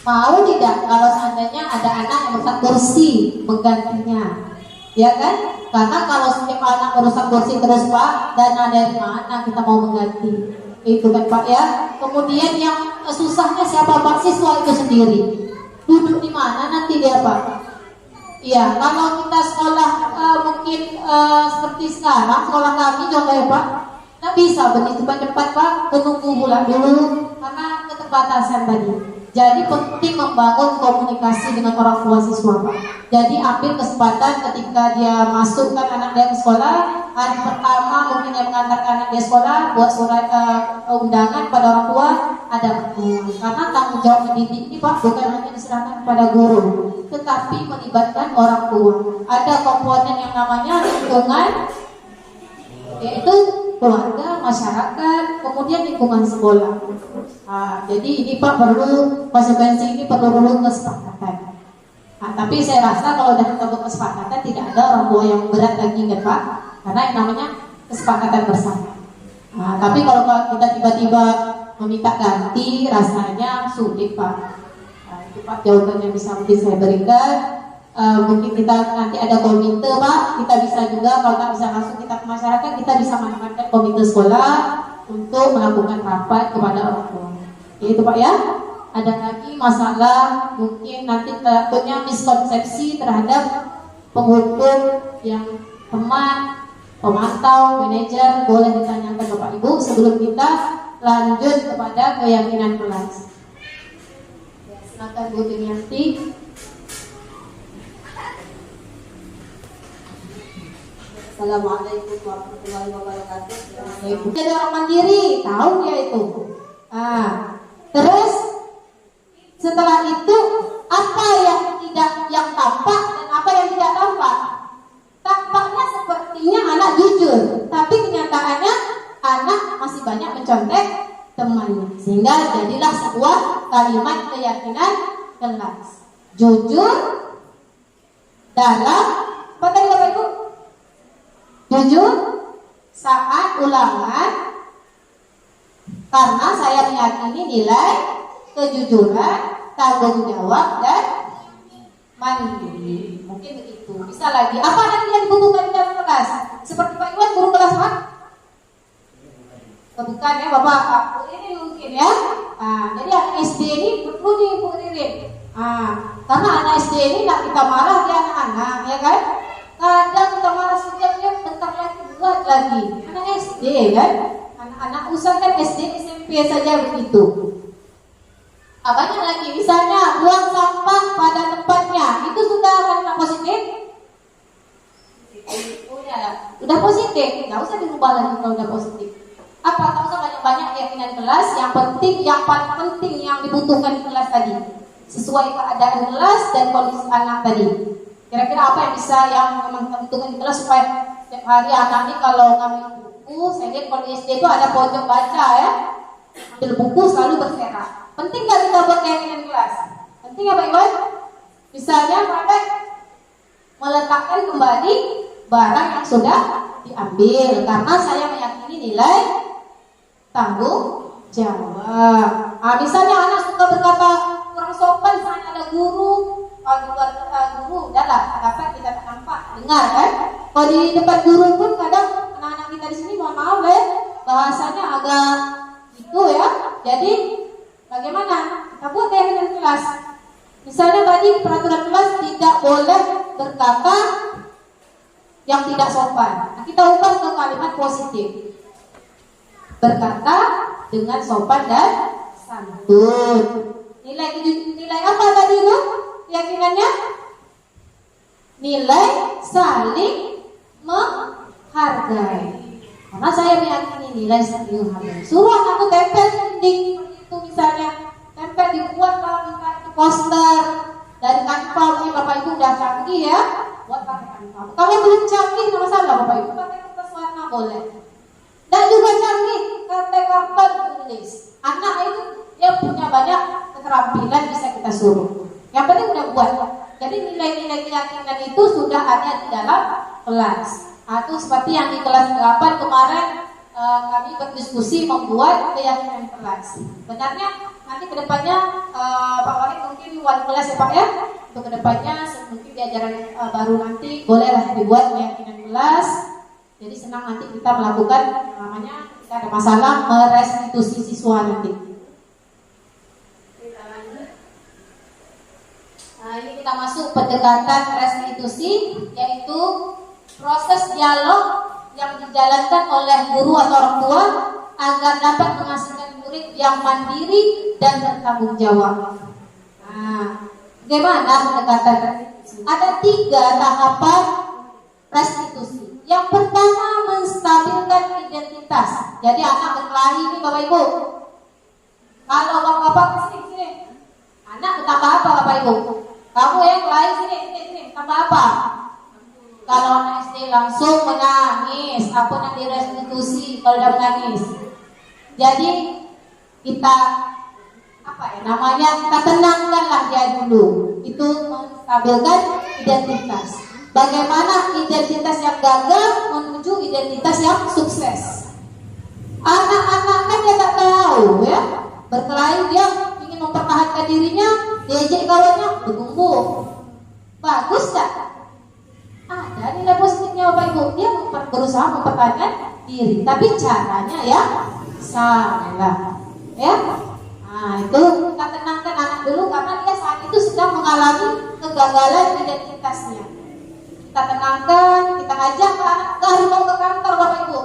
Mau tidak kalau seandainya ada anak yang merusak kursi menggantinya, ya kan? Karena kalau setiap anak merusak kursi terus Pak, dana dari mana kita mau mengganti? Itu kan Pak ya. Kemudian yang susahnya siapa Pak? Siswa itu sendiri. Duduk di mana nanti dia Pak? Iya, kalau kita sekolah mungkin seperti sekarang sekolah kami contoh ya Pak, nggak bisa begitu cepat Pak, menunggu bulan dulu karena keterbatasan tadi. Jadi penting membangun komunikasi dengan orang tua siswa Pak. Jadi ambil kesempatan ketika dia masukkan anak dia ke sekolah, hari pertama mungkin dia mengantarkan anak dia sekolah, buat surat undangan pada orang tua, ada pertemuan. Karena tanggung jawab mendidik ini Pak bukan hanya diserahkan kepada guru, tetapi melibatkan orang tua. Ada komponen yang namanya lingkungan, yaitu keluarga, masyarakat, kemudian lingkungan sekolah. Jadi ini Pak perlu konsekuensi ini perlu kesepakatan. Tapi saya rasa kalau sudah ketemu kesepakatan tidak ada orang tua yang berat lagi kan Pak, karena yang namanya kesepakatan bersama. Tapi kalau kita tiba-tiba meminta ganti, rasanya sulit Pak. Itu Pak jawaban yang bisa mungkin saya berikan. Mungkin kita nanti ada komite Pak, kita bisa juga kalau tak bisa langsung kita ke masyarakat, kita bisa manfaatkan komite sekolah untuk melakukan rapat kepada orang tua. Itu Pak ya. Ada lagi masalah mungkin nanti punya miskonsepsi terhadap penghukum yang teman, pemantau, manajer, boleh ditanyakan Bapak Ibu sebelum kita lanjut kepada keyakinan kelas. Silakan Bu Dinianti. Assalamualaikum warahmatullahi wabarakatuh. Jadi orang mandiri, tahu dia itu. Terus setelah itu apa yang tampak dan apa yang tidak tampak? Tampaknya sepertinya anak jujur, tapi kenyataannya anak masih banyak mencontek temannya, sehingga jadilah sebuah kalimat keyakinan kelas. Jujur dalam apa tadi Bapak Ibu? Jujur saat ulangan, karena saya meyakini nilai kejujuran, tanggung jawab dan mandiri. Mungkin begitu. Bisa lagi. Apa lagi yang dibutuhkan di dalam kelas? Seperti Pak Iwan guru kelas Pak? Bukan ya Bapak. Ini mungkin ya. Jadi anak SD ini perlu nih Bu Ririn. Karena anak SD ini nak kita marah dia anak-anak, ya kan? Kadang kita marah sejak bentar lagi buat lagi. Anak SD kan? Anak-anak usahakan SD, SMP saja begitu. Banyak lagi, misalnya buang sampah pada tempatnya, itu sudah kalimat positif? Udah positif, nggak usah dirubah lagi kalau udah positif. Apa? Tak usah banyak-banyak keyakinan kelas. Yang paling penting yang dibutuhkan di kelas tadi, sesuai keadaan kelas dan kondisi anak tadi. Kira-kira apa yang bisa yang memang kita butuhkan di kelas supaya setiap hari anak ini kalau ngambil buku, saya lihat kalau di SD itu ada pojok baca ya, ambil buku selalu berserak. Penting nggak kita buat keyakinan kelas? Penting nggak Pak Iwan? Misalnya pakai meletakkan kembali barang yang sudah diambil, karena saya meyakini nilai tanggung jawab. Misalnya anak suka berkata kurang sopan, misalnya ada guru, guru, udahlah, apa kita tak nampak, dengar kan? Kalau di depan guru pun kadang anak-anak kita di sini mohon maaf bahasanya agak itu ya. Jadi bagaimana? Kita buat keyakinan kelas. Misalnya tadi peraturan kelas tidak boleh berkata yang tidak sopan. Kita ubah ke kalimat positif. Berkata dengan sopan dan santun. Nilai apa tadi Bu? Keyakinannya? Nilai saling menghargai. Karena saya meyakini nilai saling menghargai. Suruh anakku tempel dinding itu misalnya, tempel dibuat itu poster dari kanva. Mungkin Bapak Ibu udah canggih ya, buat pakai kanva. Kalau belum canggih nggak masalah Bapak Ibu, pakai kertas warna boleh. Dan juga canggih, pakai karton tulis. Anak itu dia punya banyak keterampilan, bisa kita suruh. Yang penting udah buat. Jadi nilai-nilai keyakinan itu sudah ada di dalam kelas. Itu seperti yang di kelas 8 kemarin kami berdiskusi membuat keyakinan kelas. Benarnya nanti kedepannya Pak Wali mungkin wali kelas ya Pak ya. Untuk kedepannya mungkin di ajaran baru nanti bolehlah dibuat keyakinan kelas. Jadi senang nanti kita melakukan namanya kita ada masalah merestitusi siswa nanti. Ini kita masuk pendekatan restitusi, yaitu proses dialog yang dijalankan oleh guru atau orang tua agar dapat menghasilkan murid yang mandiri dan bertanggung jawab. Bagaimana pendekatan restitusi? Ada 3 tahapan restitusi. Yang pertama, menstabilkan identitas. Jadi anak berkelahi ini Bapak Ibu. Kalau bapak sini, anak bertambah apa Bapak Ibu? Kamu yang kelahi sini, tambah apa? Kalau anak SD langsung menangis, apa yang direstitusi? kalau udah menangis. Jadi kita kita tenangkanlah dia dulu. Itu menstabilkan identitas. Bagaimana identitas yang gagal menuju identitas yang sukses. Anak-anak kan dia tak tahu ya, berkelahi dia ingin mempertahankan dirinya, diajak kawannya bertumbuh. Bagus tak? Ada nilai positifnya Bapak Ibu. Dia berusaha mempertahankan diri, tapi caranya ya salah. Ya. Nah, itu kita tenangkan anak dulu karena dia saat itu sedang mengalami kegagalan identitasnya. Kita tenangkan, kita ajak ke anak, harus mau ke kantor Bapak Ibu.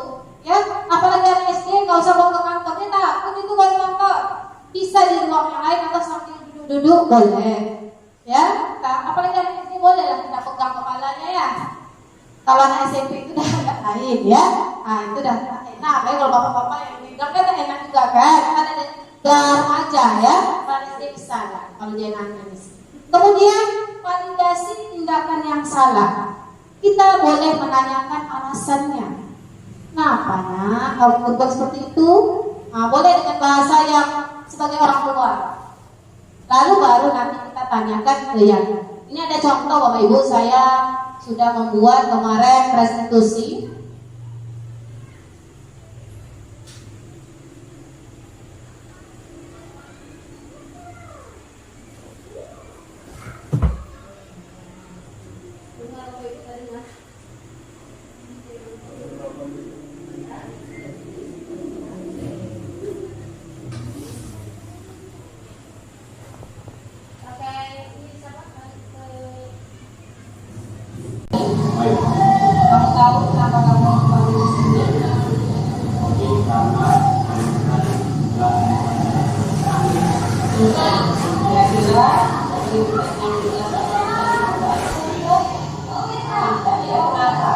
Ya, apalagi anak SD nggak usah bawa ke kantor, dia takut itu kalau kantor. Bisa di ruang yang lain atau sambil duduk-duduk boleh. Ya, apalagi anak SD boleh lah kita pegang kepalanya ya. Kalau anak SMP itu udah agak lain ya. Nah itu udah enak. Apalagi kalau bapak-bapak yang bilang kan enak juga kan. Kan ada remaja ya, anak SD bisa lah kalau dia nangis. Kemudian validasi tindakan yang salah. Kita boleh menanyakan alasannya. Kenapa nak kamu berbuat seperti itu? Nah, boleh dengan bahasa yang sebagai orang tua. Lalu baru nanti kita tanyakan ke yang. Ini ada contoh Bapak Ibu, saya sudah membuat kemarin restitusi. Kamu tahu kenapa kamu kembali ke sini? Kira-kira dari yang dijelaskan ya kenapa?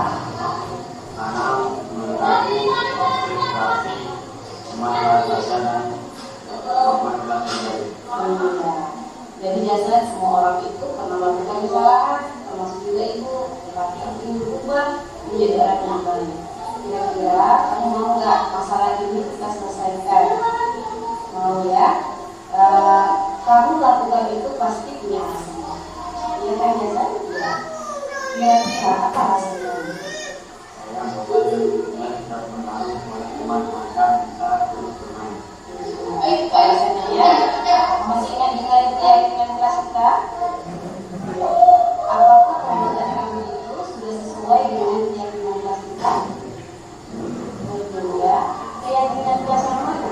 Jadi biasanya semua orang itu pernah melakukan kesalahan, termasuk juga ibu. Tapi yang ingin berubah menjadi orang yang baik. Kira-kira kamu mau nggak masalah ini kita selesaikan? Mau ya? Kamu lakukan itu pasti punya alasan. Iya kan biasa? Ya. Kira-kira apa alasannya? Baik, alasannya ya. Masih ingat dengan kelas kita? Apakah keadaan kami itu sudah sesuai dengan keyakinan kelas kita? Kedua, keyakinan kelas yang mana?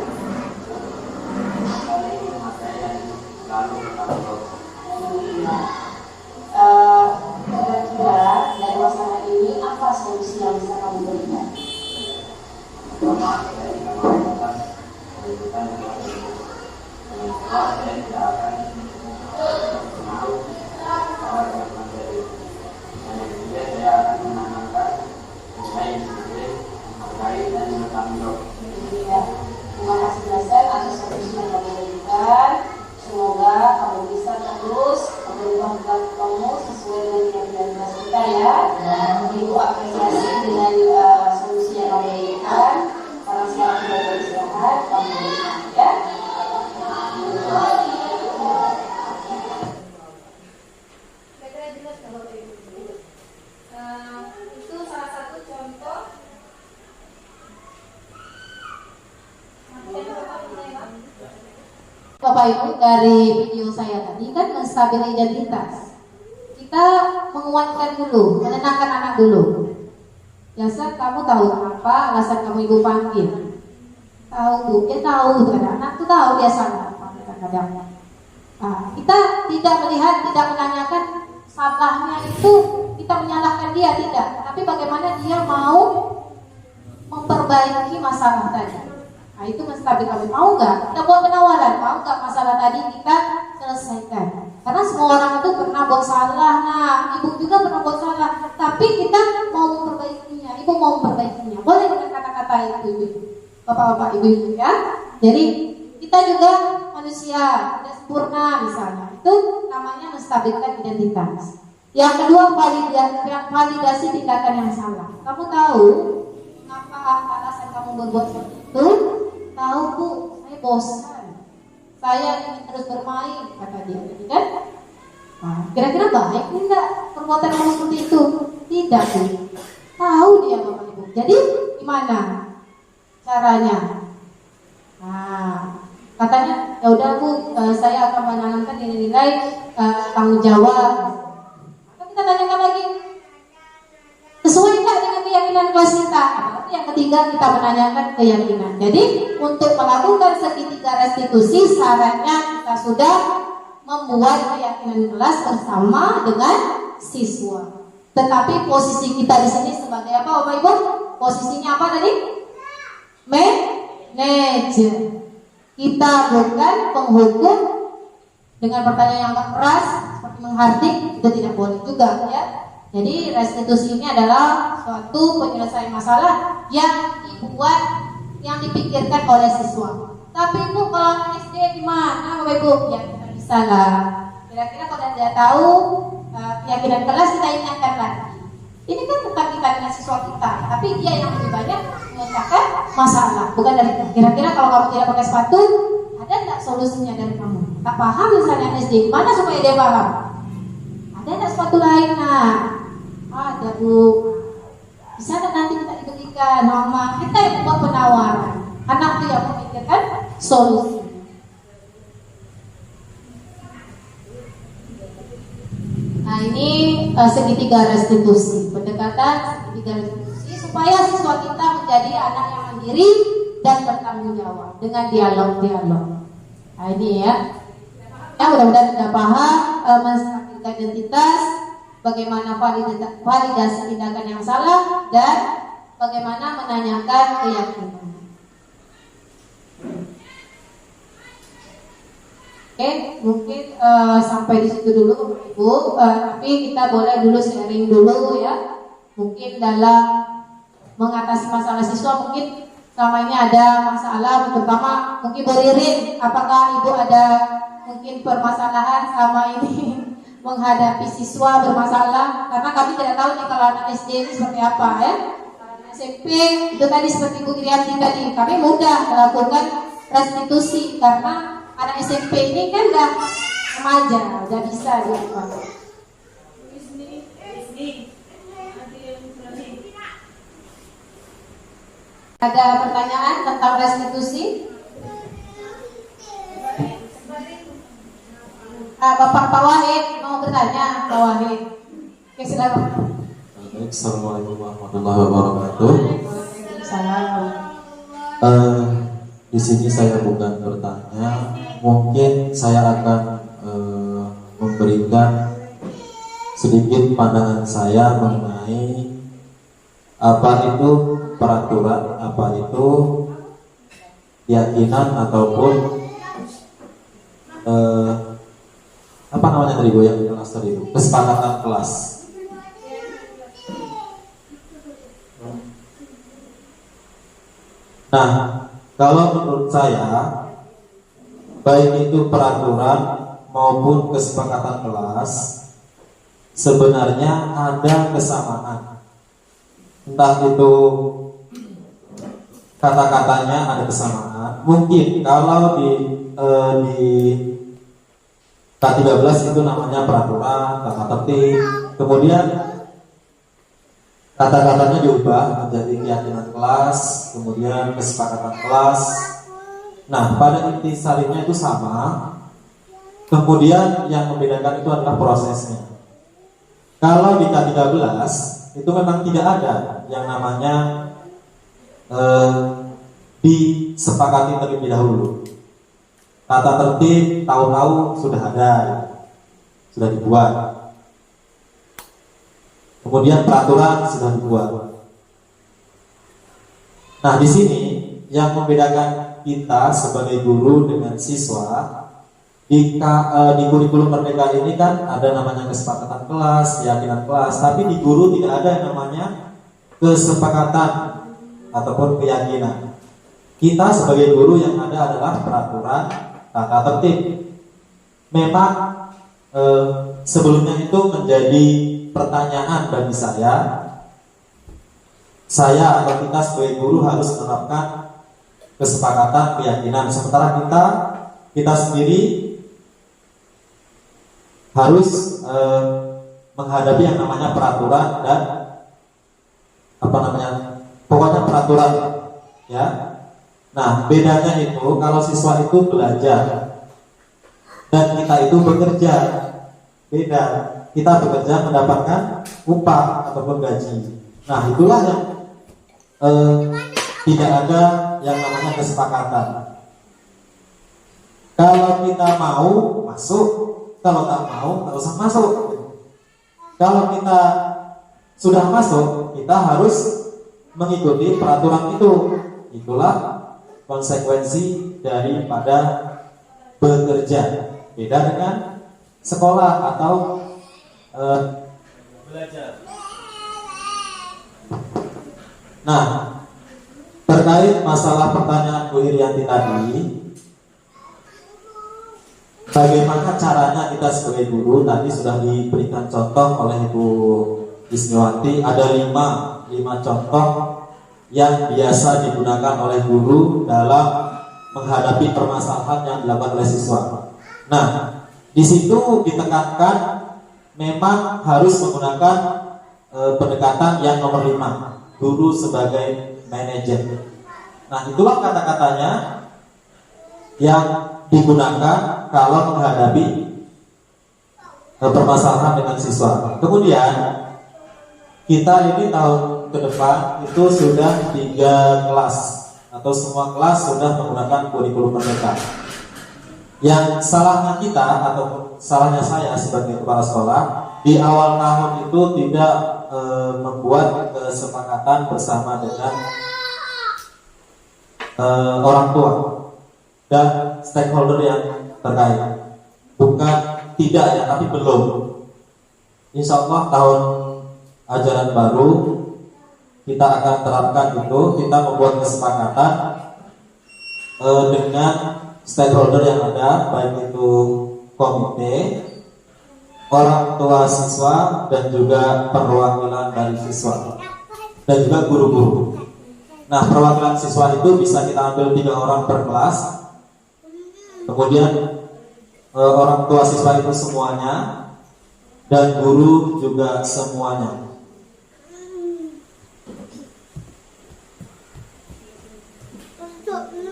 Kira-kira dari masalah ini apa solusi yang bisa kamu berikan? Terima kasih dasar atas solusi yang kamu berikan. Semoga kamu bisa terus berubah kamu sesuai dengan keyakinan kita ya. Ibu apresiasi dengan solusi yang kamu berikan. Karena sekarang sudah beristirahat, kamu berikan ya. Itu salah satu contoh. Bapak Ibu, dari video saya tadi kan menstabil identitas. Kita menguatkan dulu, menenangkan anak dulu. Biasa kamu tahu kenapa alasan kamu ibu panggil. Tahu Bu, dia tahu kadang anak tuh tahu dia salah kadang-kadang. Nah, kita tidak melihat, tidak menanyakan salahnya itu, kita menyalahkan dia tidak. Tapi bagaimana dia mau memperbaiki masalah tadi. Nah itu menstabil kami, mau nggak? Kita buat penawaran, mau nggak masalah tadi kita selesaikan? Karena semua orang itu pernah buat salah, nah ibu juga pernah buat salah, tapi kita mau memperbaikinya, ibu mau memperbaikinya. Boleh dengan kata-kata itu, ibu, bapak-bapak, ibu-ibu ya. Jadi kita juga manusia, tidak sempurna misalnya. Itu namanya menstabilkan identitas. Yang kedua, validasi tindakan yang salah. Kamu tahu kenapa alasan kamu kamu berbuat seperti itu? Tahu Bu, saya bosan. Saya ingin terus bermain, kata dia, kan? Nah, kira-kira baik enggak perbuatan kamu seperti itu? Tidak Bu. Tahu dia Bapak Ibu. Jadi gimana caranya? Nah, katanya ya udah Bu, saya akan menanamkan nilai-nilai tanggung jawab. Maka kita tanyakan lagi, sesuai nggak dengan keyakinan kelas kita? Berarti yang ketiga kita menanyakan keyakinan. Jadi untuk melakukan segitiga restitusi, sarannya kita sudah membuat keyakinan kelas bersama dengan siswa. Tetapi posisi kita di sini sebagai apa, Bapak Ibu? Posisinya apa tadi? Manajer. Kita bukan penghukum dengan pertanyaan yang keras seperti menghardik, itu tidak boleh juga ya. Jadi restitusi ini adalah suatu penyelesaian masalah yang dibuat, yang dipikirkan oleh siswa. Tapi Bu, kalau SD gimana Bapak Ibu? Ya kita bisa lah. Kira-kira kalau tidak tahu keyakinan kelas, kita ingatkan lagi. Ini kan tentang kita dengan siswa kita, tapi dia yang lebih banyak memecahkan masalah, bukan dari kita. Kira-kira kalau kamu tidak pakai sepatu, ada nggak solusinya dari kamu? Tak paham misalnya SD, gimana supaya dia paham? Ada nggak sepatu lain? Nah, ada Bu. Bisa nggak nanti kita diberikan nama, kita yang buat penawaran, anak itu yang memikirkan solusi. Nah ini segitiga restitusi, pendekatan segitiga restitusi supaya siswa kita menjadi anak yang mandiri dan bertanggung jawab dengan dialog-dialog. Nah ini ya mudah-mudahan sudah paham menstabilkan identitas, bagaimana validasi tindakan yang salah, dan bagaimana menanyakan keyakinan. Oke, mungkin sampai di situ dulu Ibu, tapi kita boleh dulu sharing dulu ya. Mungkin dalam mengatasi masalah siswa, mungkin selama ini ada masalah, terutama mungkin beririn. Apakah Ibu ada mungkin permasalahan sama ini menghadapi siswa bermasalah? Karena kami tidak tahu nih kalau anak SD ini seperti apa ya. Anak SMP itu tadi seperti Bu Irianti tadi, kami mudah melakukan restitusi karena anak SMP ini kan udah remaja, udah bisa dia. Ada pertanyaan tentang restitusi? Bapak Pak Wahid mau bertanya, Pak Wahid. Oke, silakan. Assalamualaikum warahmatullahi wabarakatuh. Di sini saya bukan bertanya, mungkin saya akan memberikan sedikit pandangan saya mengenai apa itu peraturan, apa itu keyakinan ataupun apa namanya tadi yang kelas tadi itu, kesepakatan kelas. Nah, kalau menurut saya, baik itu peraturan maupun kesepakatan kelas, sebenarnya ada kesamaan. Entah itu kata-katanya ada kesamaan. Mungkin kalau di K13 itu namanya peraturan, tata tertib. Kemudian kata-katanya diubah menjadi keyakinan kelas, kemudian kesepakatan kelas. Nah, pada intisarinya itu sama. Kemudian yang membedakan itu adalah prosesnya. Kalau di K13 itu memang tidak ada yang namanya disepakati terlebih dahulu. Tata tertib tahu-tahu sudah ada, sudah dibuat. Kemudian peraturan sudah dibuat. Nah, di sini yang membedakan kita sebagai guru dengan siswa di kurikulum Merdeka ini kan ada namanya kesepakatan kelas, keyakinan kelas, tapi di guru tidak ada yang namanya kesepakatan ataupun keyakinan. Kita sebagai guru yang ada adalah peraturan, tata tertib. Memang sebelumnya itu menjadi pertanyaan bagi saya, saya atau kita sebagai guru harus menerapkan kesepakatan keyakinan, sementara kita sendiri harus menghadapi yang namanya peraturan dan pokoknya peraturan, ya. Nah, bedanya itu kalau siswa itu belajar dan kita itu bekerja, beda. Kita bekerja mendapatkan upah ataupun gaji. Nah, itulah yang tidak ada yang namanya kesepakatan. Kalau kita mau masuk, kalau tak mau tak usah masuk. Kalau kita sudah masuk, kita harus mengikuti peraturan itu. Itulah konsekuensi daripada bekerja. Beda dengan sekolah atau belajar. Nah, terkait masalah pertanyaan Bu Irianti tadi, bagaimana caranya kita sebagai guru, tadi sudah diberikan contoh oleh Ibu Ismiwati. Ada 5 contoh yang biasa digunakan oleh guru dalam menghadapi permasalahan yang dilakukan oleh siswa. Nah, di situ ditekankan memang harus menggunakan pendekatan yang nomor 5, guru sebagai manajer. Nah, itulah kata-katanya yang digunakan kalau menghadapi permasalahan dengan siswa. Kemudian kita ini tahun ke depan itu sudah 3 kelas atau semua kelas sudah menggunakan kurikulum merdeka. Yang salahnya kita atau salahnya saya sebagai kepala sekolah di awal tahun itu tidak membuat kesepakatan bersama dengan orang tua dan stakeholder yang terkait. Bukan tidak ya, tapi belum. Insya Allah tahun ajaran baru kita akan terapkan itu. Kita membuat kesepakatan dengan stakeholder yang ada, baik itu komite, orang tua siswa, dan juga perwakilan dari siswa, dan juga guru-guru. Nah, perwakilan siswa itu bisa kita ambil 3 orang per kelas. Kemudian orang tua siswa itu semuanya, dan guru juga semuanya.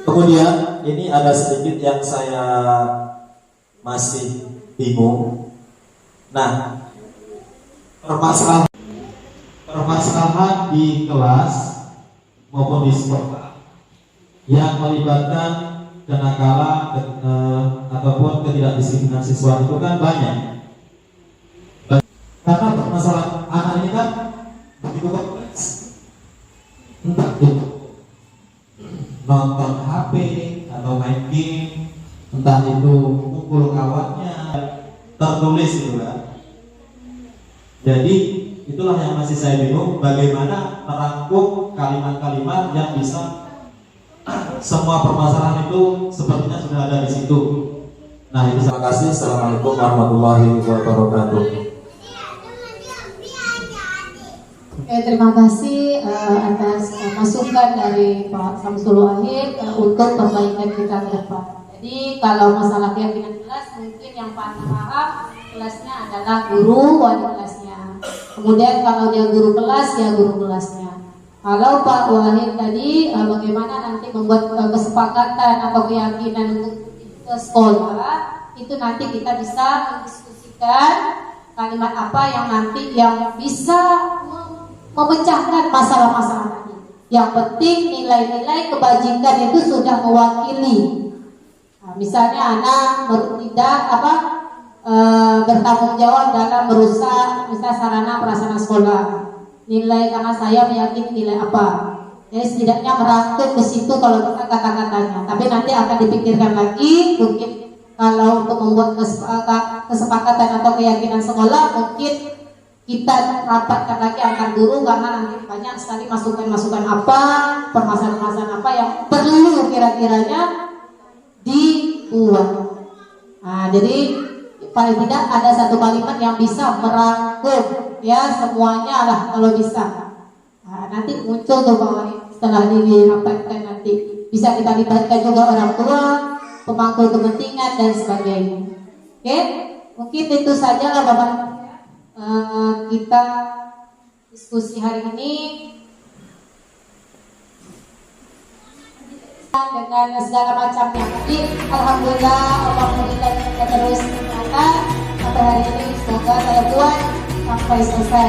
Kemudian ini ada sedikit yang saya masih bingung. Nah, permasalahan di kelas maupun di sekolah yang melibatkan kenakalan ataupun ketidakdisiplinan siswa itu kan banyak. Karena permasalahan anak ini kan begitu kompleks. Entah itu nonton HP atau main game, entah itu kumpul kawannya, tertulis gitu kan. Jadi itulah yang masih saya bingung, bagaimana merangkum kalimat-kalimat yang bisa semua permasalahan itu sepertinya sudah ada di situ. Nah, ini terima kasih. Assalamualaikum warahmatullahi wabarakatuh. Terima kasih atas masukan dari Pak Samsul Wahid untuk perbaikan kita ke depan. Jadi kalau masalah keyakinan kelas, mungkin yang paham kelasnya adalah guru, wali kelasnya. Kemudian kalau dia guru kelas, ya guru kelasnya. Kalau Pak Wahid tadi bagaimana nanti membuat kesepakatan atau keyakinan untuk ke sekolah, itu nanti kita bisa mendiskusikan kalimat apa yang nanti yang bisa memecahkan masalah-masalah tadi. Yang penting nilai-nilai kebajikan itu sudah mewakili. Nah, misalnya anak tidak bertanggung jawab dalam merusak misalnya sarana prasarana sekolah. Nilai karena saya meyakini nilai apa. Jadi setidaknya merangkum ke situ kalau kita kata-katanya. Tapi nanti akan dipikirkan lagi, mungkin kalau untuk membuat kesepakatan atau keyakinan sekolah, mungkin kita rapatkan lagi antar guru karena nanti banyak sekali masukan-masukan apa, permasalahan-permasalahan apa yang perlu kira-kiranya dibuat. Nah, jadi paling tidak ada satu kalimat yang bisa merangkum ya semuanya lah kalau bisa. Nah, Nah, nanti muncul tuh bahwa setelah dirampaikan nanti bisa kita libatkan juga orang tua, pemangku kepentingan dan sebagainya. Oke, mungkin itu saja lah Bapak kita diskusi hari ini dengan segala macamnya. Jadi alhamdulillah Allah memberikan kita terus kesehatan sampai hari ini, semoga saya buat sampai selesai.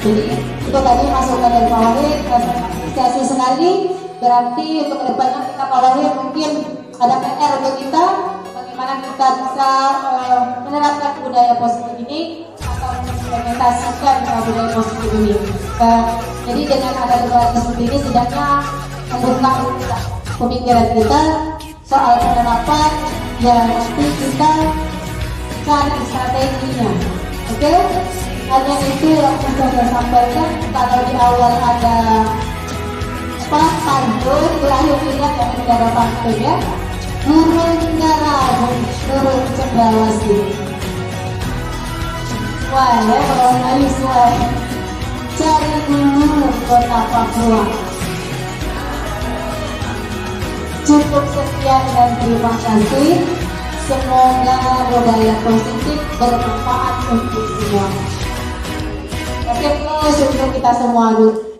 Jadi itu tadi masukan dari Pak Wahid, saya apresiasi sekali. Berarti untuk kedepannya kita Pak Wahid mungkin ada PR untuk kita, bagaimana kita bisa menerapkan budaya positif ini atau mengimplementasikan budaya positif ini. Jadi dengan ada generasi seperti ini setidaknya membuka pemikiran kita soal penerapan yang nanti kita cari strateginya. Oke? Hanya itu yang bisa saya sampaikan. Kalau di awal ada pantun, terakhir ingat yang negara pantun ya, burung garabun, burung cendrawasih. Wah ya, kalau nangis wah, cari dulu kota Papua. Cukup sekian dan terima kasih. Semoga budaya positif bermanfaat untuk semua. Oke, sebelum kita semua dulu